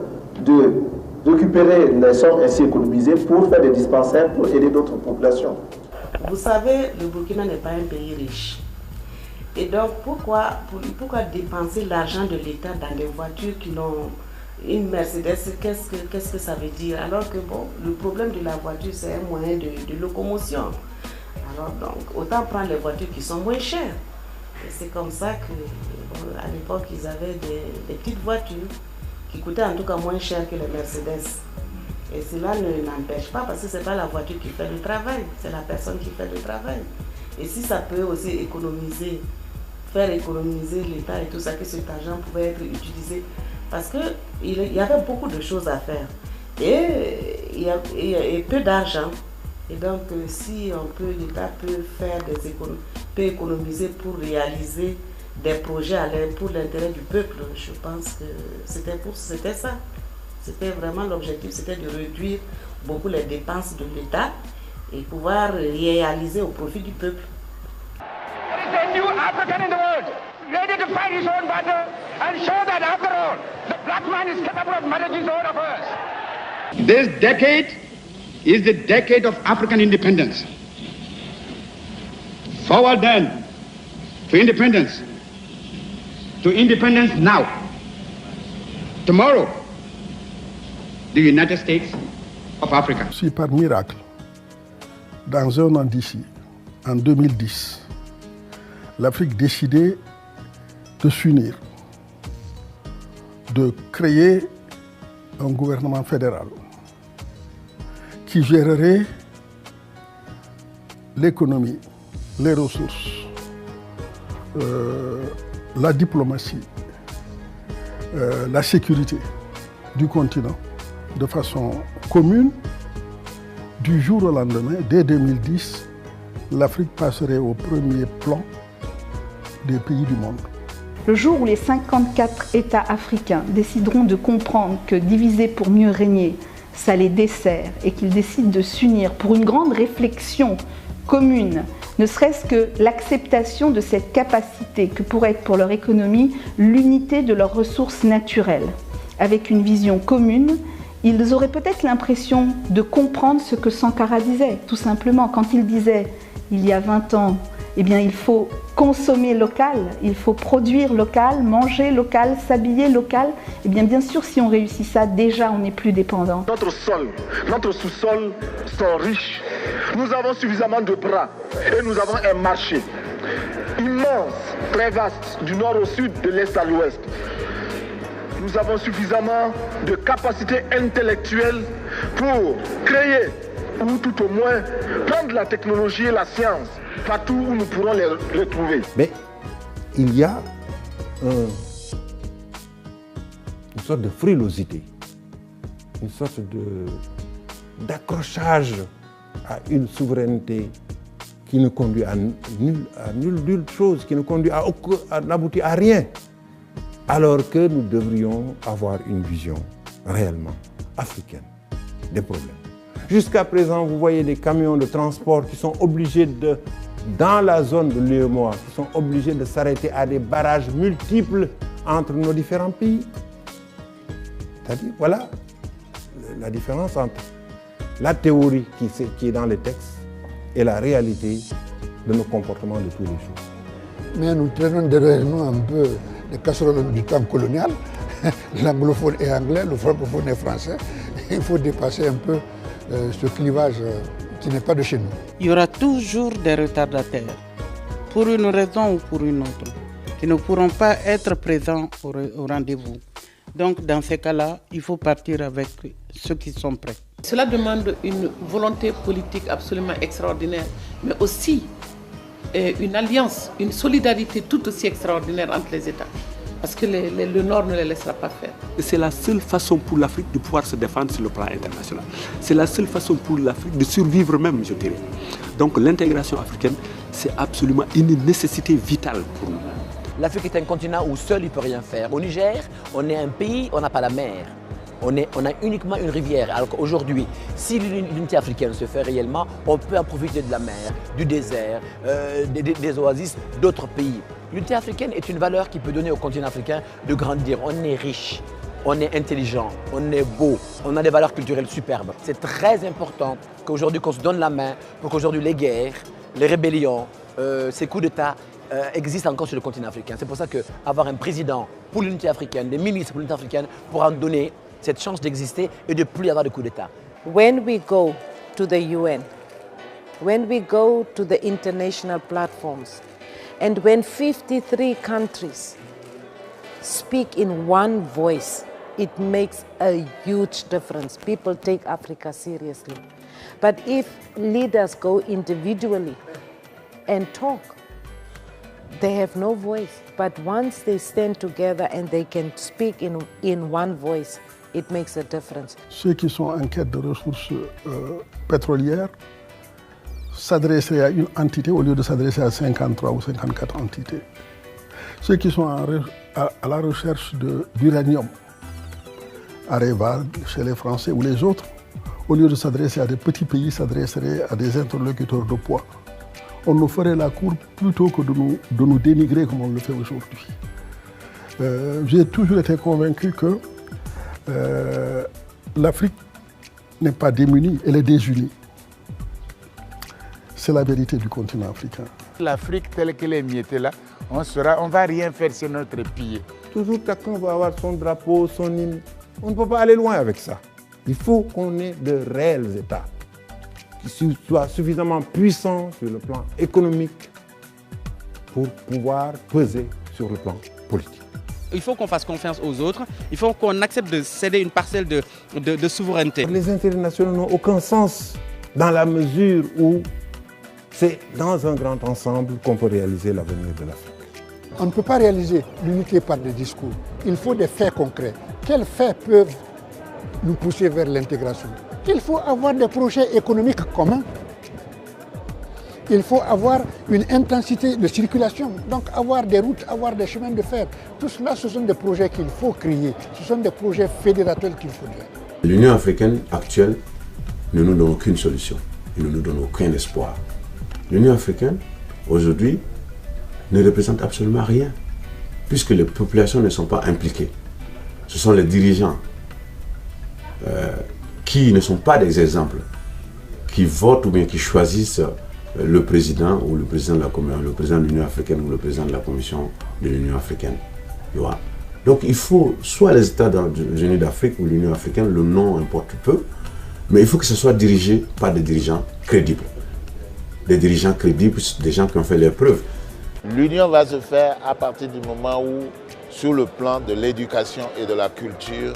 de récupérer les sommes ainsi économisées pour faire des dispensaires pour aider d'autres populations. Vous savez, le Burkina n'est pas un pays riche. Et donc, pourquoi dépenser l'argent de l'État dans des voitures qui n'ont une Mercedes? Qu'est-ce que ça veut dire? Alors que bon, le problème de la voiture, c'est un moyen de locomotion. Alors donc, autant prendre les voitures qui sont moins chères. Et c'est comme ça que, bon, à l'époque, ils avaient des petites voitures qui coûtaient en tout cas moins cher que les Mercedes. Et cela ne n'empêche pas, parce que ce n'est pas la voiture qui fait le travail, c'est la personne qui fait le travail. Et si ça peut aussi économiser, faire économiser l'État et tout ça, que cet argent pouvait être utilisé, parce qu'il y avait beaucoup de choses à faire. Et il y a peu d'argent. Et donc, si l'État peut faire peut économiser pour réaliser des projets pour l'intérêt du peuple, je pense que c'était ça. C'était vraiment l'objectif, c'était de réduire beaucoup les dépenses de l'État et pouvoir réaliser au profit du peuple. There is a new African in the world, ready to fight his own battle and show that after all, the black man is capable of managing his own affairs. This decade is the decade of African independence. Forward then to independence now. Tomorrow, the United States of Africa. Si par miracle, dans un an d'ici, en 2010, l'Afrique décidait de s'unir, de créer un gouvernement fédéral qui gérerait l'économie, les ressources, la diplomatie, la sécurité du continent de façon commune, du jour au lendemain, dès 2010, l'Afrique passerait au premier plan des pays du monde. Le jour où les 54 États africains décideront de comprendre que diviser pour mieux régner, ça les dessert, et qu'ils décident de s'unir pour une grande réflexion commune, ne serait-ce que l'acceptation de cette capacité que pourrait être pour leur économie l'unité de leurs ressources naturelles, avec une vision commune, ils auraient peut-être l'impression de comprendre ce que Sankara disait, tout simplement, quand il disait, il y a 20 ans, eh bien, il faut consommer local, il faut produire local, manger local, s'habiller local. Eh bien sûr, si on réussit ça, déjà, on n'est plus dépendant. Notre sol, notre sous-sol sont riches. Nous avons suffisamment de bras et nous avons un marché immense, très vaste, du nord au sud, de l'est à l'ouest. Nous avons suffisamment de capacités intellectuelles pour créer, ou tout au moins prendre la technologie et la science partout où nous pourrons les trouver. Mais il y a une sorte de frilosité, une sorte d'accrochage à une souveraineté qui ne conduit à nulle chose, qui ne conduit à n'aboutir à rien. Alors que nous devrions avoir une vision réellement africaine des problèmes. Jusqu'à présent, vous voyez des camions de transport qui sont obligés dans la zone de l'UEMOA, qui sont obligés de s'arrêter à des barrages multiples entre nos différents pays. C'est-à-dire, voilà la différence entre la théorie qui est dans les textes et la réalité de nos comportements de tous les jours. Mais nous traînons derrière nous un peu les casseroles du temps colonial. L'anglophone est anglais, le francophone est français. Il faut dépasser un peu ce clivage qui n'est pas de chez nous. Il y aura toujours des retardataires, pour une raison ou pour une autre, qui ne pourront pas être présents au rendez-vous. Donc dans ces cas-là, il faut partir avec ceux qui sont prêts. Cela demande une volonté politique absolument extraordinaire, mais aussi une alliance, une solidarité tout aussi extraordinaire entre les États. Parce que le Nord ne les laissera pas faire. C'est la seule façon pour l'Afrique de pouvoir se défendre sur le plan international. C'est la seule façon pour l'Afrique de survivre même, je dirais. Donc l'intégration africaine, c'est absolument une nécessité vitale pour nous. l'Afrique est un continent où seul il ne peut rien faire. Au Niger, on est un pays, on n'a pas la mer. On a uniquement une rivière. Alors qu'aujourd'hui, si l'unité africaine se fait réellement, on peut en profiter de la mer, du désert, des oasis d'autres pays. L'unité africaine est une valeur qui peut donner au continent africain de grandir. On est riche, on est intelligent, on est beau, on a des valeurs culturelles superbes. C'est très important qu'aujourd'hui qu'on se donne la main pour qu'aujourd'hui les guerres, les rébellions, ces coups d'État existent encore sur le continent africain. C'est pour ça qu'avoir un président pour l'unité africaine, des ministres pour l'unité africaine, pour en donner cette chance d'exister et de ne plus y avoir de coup d'État. When we go to the UN, when we go to the international platforms, and when 53 countries speak in one voice, it makes a huge difference. People take Africa seriously. But if leaders go individually and talk, they have no voice. But once they stand together and they can speak in one voice, it makes a difference. Ceux qui sont en quête de ressources pétrolières s'adresseraient à une entité au lieu de s'adresser à 53 ou 54 entités. Ceux qui sont à la recherche d'uranium, à Reval, chez les Français ou les autres, au lieu de s'adresser à des petits pays, s'adresseraient à des interlocuteurs de poids. On nous ferait la cour plutôt que de nous dénigrer comme on le fait aujourd'hui. J'ai toujours été convaincu que l'Afrique n'est pas démunie, elle est désunie. C'est la vérité du continent africain. L'Afrique telle qu'elle est miettée là, on ne va rien faire sur notre pied. Toujours chacun va avoir son drapeau, son hymne. On ne peut pas aller loin avec ça. Il faut qu'on ait de réels États qui soient suffisamment puissants sur le plan économique pour pouvoir peser sur le plan politique. Il faut qu'on fasse confiance aux autres, il faut qu'on accepte de céder une parcelle de souveraineté. Les intérêts nationaux n'ont aucun sens dans la mesure où c'est dans un grand ensemble qu'on peut réaliser l'avenir de l'Afrique. On ne peut pas réaliser l'unité par des discours. Il faut des faits concrets. Quels faits peuvent nous pousser vers l'intégration? Il faut avoir des projets économiques communs. Il faut avoir une intensité de circulation, donc avoir des routes, avoir des chemins de fer. Tout cela, ce sont des projets qu'il faut créer. Ce sont des projets fédérateurs qu'il faut faire. L'Union africaine actuelle ne nous donne aucune solution. Il ne nous donne aucun espoir. L'Union africaine, aujourd'hui, ne représente absolument rien, puisque les populations ne sont pas impliquées. Ce sont les dirigeants qui ne sont pas des exemples, qui votent ou bien qui choisissent le président ou le président de la Commission, le président de l'Union africaine ou le président de la Commission de l'Union africaine. Donc il faut, soit les États unis d'Afrique ou l'Union africaine, le nom importe peu, mais il faut que ce soit dirigé par des dirigeants crédibles. Des dirigeants crédibles, des gens qui ont fait leurs preuves. L'union va se faire à partir du moment où, sur le plan de l'éducation et de la culture,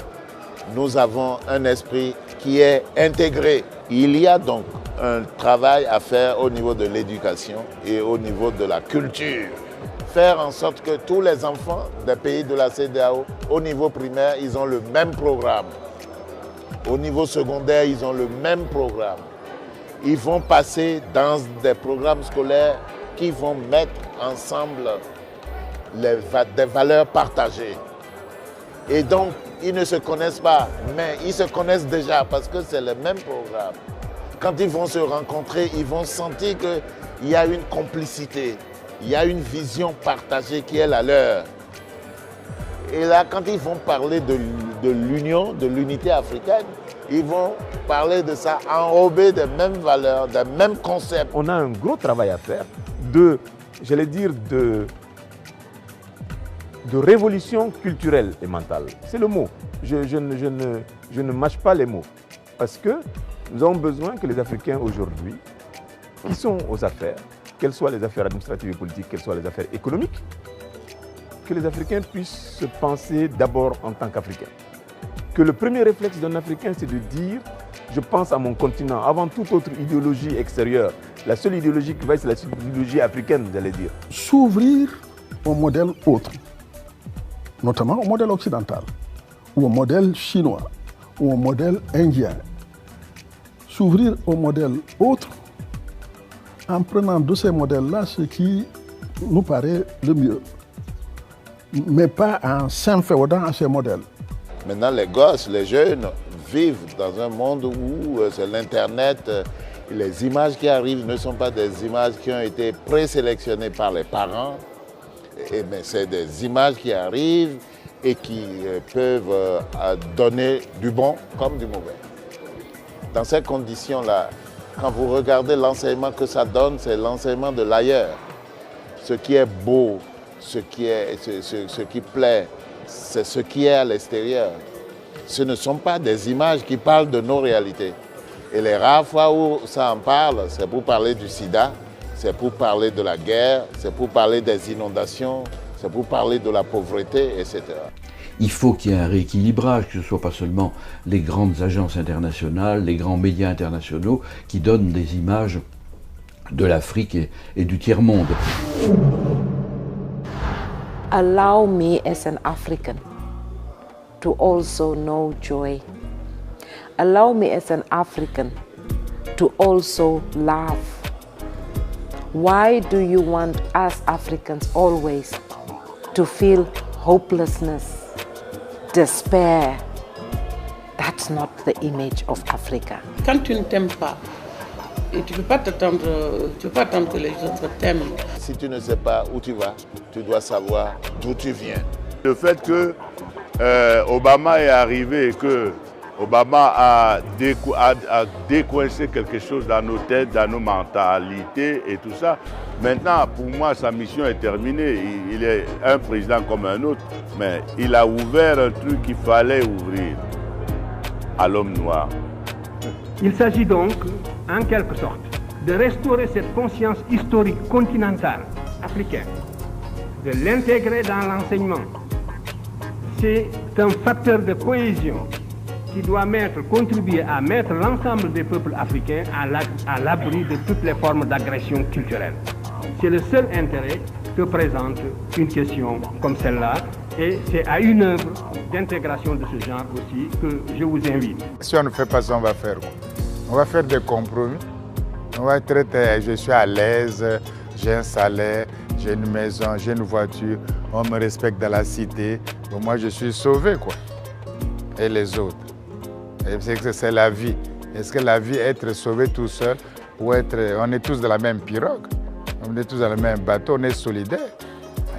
nous avons un esprit qui est intégré. Il y a donc un travail à faire au niveau de l'éducation et au niveau de la culture. Faire en sorte que tous les enfants des pays de la CEDEAO, au niveau primaire, ils ont le même programme. Au niveau secondaire, ils ont le même programme. Ils vont passer dans des programmes scolaires qui vont mettre ensemble des valeurs partagées. Et donc, ils ne se connaissent pas, mais ils se connaissent déjà parce que c'est le même programme. Quand ils vont se rencontrer, ils vont sentir qu'il y a une complicité, il y a une vision partagée qui est la leur. Et là, quand ils vont parler de l'union, de l'unité africaine, ils vont parler de ça enrobé des mêmes valeurs, des mêmes concepts. On a un gros travail à faire j'allais dire, de révolution culturelle et mentale. C'est le mot. Je ne mâche pas les mots. Parce que nous avons besoin que les Africains aujourd'hui, qui sont aux affaires, quelles soient les affaires administratives et politiques, quelles soient les affaires économiques, que les Africains puissent se penser d'abord en tant qu'Africains. Que le premier réflexe d'un Africain, c'est de dire « je pense à mon continent » avant toute autre idéologie extérieure. La seule idéologie qui va, c'est la idéologie africaine, j'allais dire. S'ouvrir au modèle autre, notamment au modèle occidental, ou au modèle chinois, ou au modèle indien. S'ouvrir au modèle autre en prenant de ces modèles-là ce qui nous paraît le mieux. mais pas en s'inféodant à ces modèles. Maintenant, les gosses, les jeunes vivent dans un monde où c'est l'Internet. Les images qui arrivent ne sont pas des images qui ont été présélectionnées par les parents, mais c'est des images qui arrivent et qui peuvent donner du bon comme du mauvais. Dans ces conditions-là, quand vous regardez l'enseignement que ça donne, c'est l'enseignement de l'ailleurs. Ce qui est beau, ce qui plaît, c'est ce qui est à l'extérieur. Ce ne sont pas des images qui parlent de nos réalités. Et les rares fois où ça en parle, c'est pour parler du sida, c'est pour parler de la guerre, c'est pour parler des inondations, c'est pour parler de la pauvreté, etc. Il faut qu'il y ait un rééquilibrage, que ce ne soit pas seulement les grandes agences internationales, les grands médias internationaux qui donnent des images de l'Afrique et du tiers-monde. Allow me as an African to also know joy. Allow me as an African to also laugh. Why do you want us Africans always to feel hopelessness, despair? That's not the image of Africa. Quand tu ne t'aimes pas, et tu ne peux pas attendre que les autres t'aiment. Si tu ne sais pas où tu vas, tu dois savoir d'où tu viens. Le fait que Obama est arrivé et que Obama a décoincé quelque chose dans nos têtes, dans nos mentalités et tout ça. Maintenant, pour moi, sa mission est terminée. Il est un président comme un autre, mais il a ouvert un truc qu'il fallait ouvrir à l'homme noir. Il s'agit donc, en quelque sorte, de restaurer cette conscience historique continentale africaine, de l'intégrer dans l'enseignement. C'est un facteur de cohésion qui doit contribuer à mettre l'ensemble des peuples africains à l'abri de toutes les formes d'agression culturelle. C'est le seul intérêt que présente une question comme celle-là, et c'est à une œuvre d'intégration de ce genre aussi que je vous invite. Si on ne fait pas ça, on va faire quoi? On va faire des compromis. On va traiter, je suis à l'aise, j'ai un salaire, j'ai une maison, j'ai une voiture, on me respecte dans la cité. Bon, moi, je suis sauvé, quoi. Et les autres. Et c'est que c'est la vie. Est-ce que la vie, être sauvé tout seul, ou être... On est tous dans la même pirogue, on est tous dans le même bateau, on est solidaires.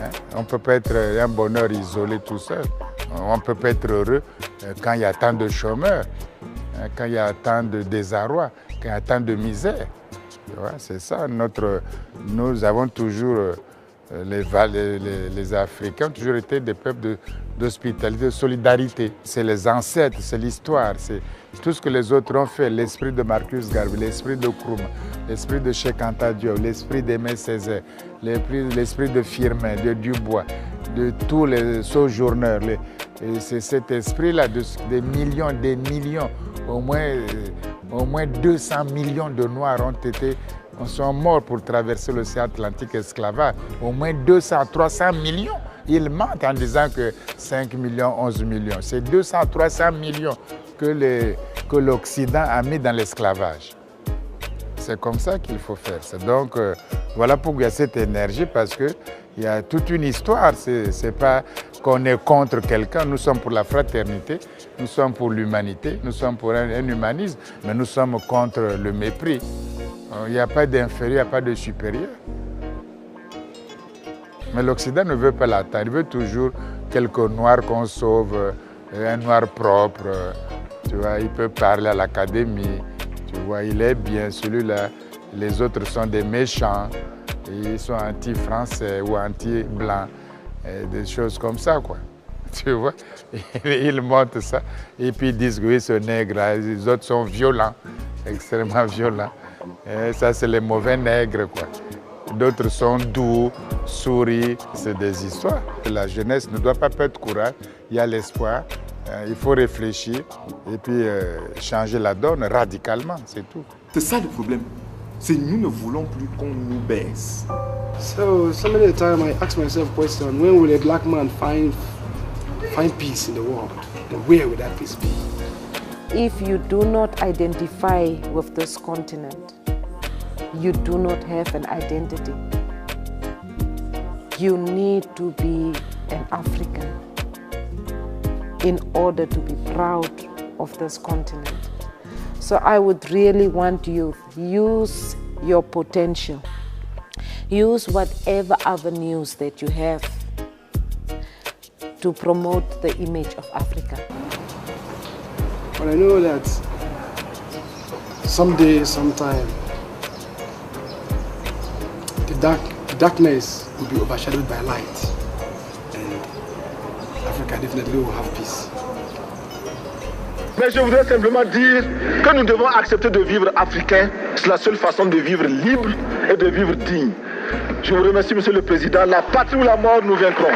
Hein? On ne peut pas être un bonheur isolé tout seul. On ne peut pas être heureux quand il y a tant de chômeurs, hein? Quand il y a tant de désarroi, quand il y a tant de misère. C'est ça, nous avons toujours... Les Africains ont toujours été des peuples d'hospitalité, de solidarité. C'est les ancêtres, c'est l'histoire, c'est tout ce que les autres ont fait. L'esprit de Marcus Garvey, l'esprit de Nkrumah, l'esprit de Cheikh Anta Diop, l'esprit d'Aimé Césaire, l'esprit de Firmin, de Dubois, de tous les sojourneurs. C'est cet esprit-là, des millions, au moins 200 millions de Noirs sont morts pour traverser l'océan Atlantique esclavage. Au moins 200, 300 millions. Ils mentent en disant que 5 millions, 11 millions. C'est 200, 300 millions que l'Occident a mis dans l'esclavage. C'est comme ça qu'il faut faire. Donc, voilà pourquoi il y a cette énergie, parce qu'il y a toute une histoire. Ce n'est pas qu'on est contre quelqu'un. Nous sommes pour la fraternité, nous sommes pour l'humanité, nous sommes pour un humanisme, mais nous sommes contre le mépris. Il n'y a pas d'inférieur, il n'y a pas de supérieur. Mais l'Occident ne veut pas l'attendre. Il veut toujours quelques noirs qu'on sauve, un noir propre. Tu vois, il peut parler à l'académie. Tu vois, il est bien, celui-là. Les autres sont des méchants. Ils sont anti-français ou anti-blancs. Des choses comme ça, quoi. Tu vois, ils montrent ça. Et puis ils disent que oui, ce nègre-là, les autres sont violents, extrêmement violents. Et ça, c'est les mauvais nègres, quoi. D'autres sont doux, sourient. C'est des histoires. La jeunesse ne doit pas perdre courage. Il y a l'espoir. Il faut réfléchir et puis changer la donne radicalement, c'est tout. C'est ça le problème. C'est nous ne voulons plus qu'on nous baisse. So many times I ask myself a question: when will a black man find peace in the world? And where will that peace be? If you do not identify with this continent, you do not have an identity. You need to be an African in order to be proud of this continent. So I would really want youth, use your potential. Use whatever avenues that you have to promote the image of Africa. But I know that someday, sometime, the darkness will be overshadowed by light, and Africa definitely will have peace. Mais je voudrais simplement dire que nous devons accepter de vivre africain. C'est la seule façon de vivre libre et de vivre digne. Je vous remercie, Monsieur le Président. La patrie ou la mort, nous vaincrons.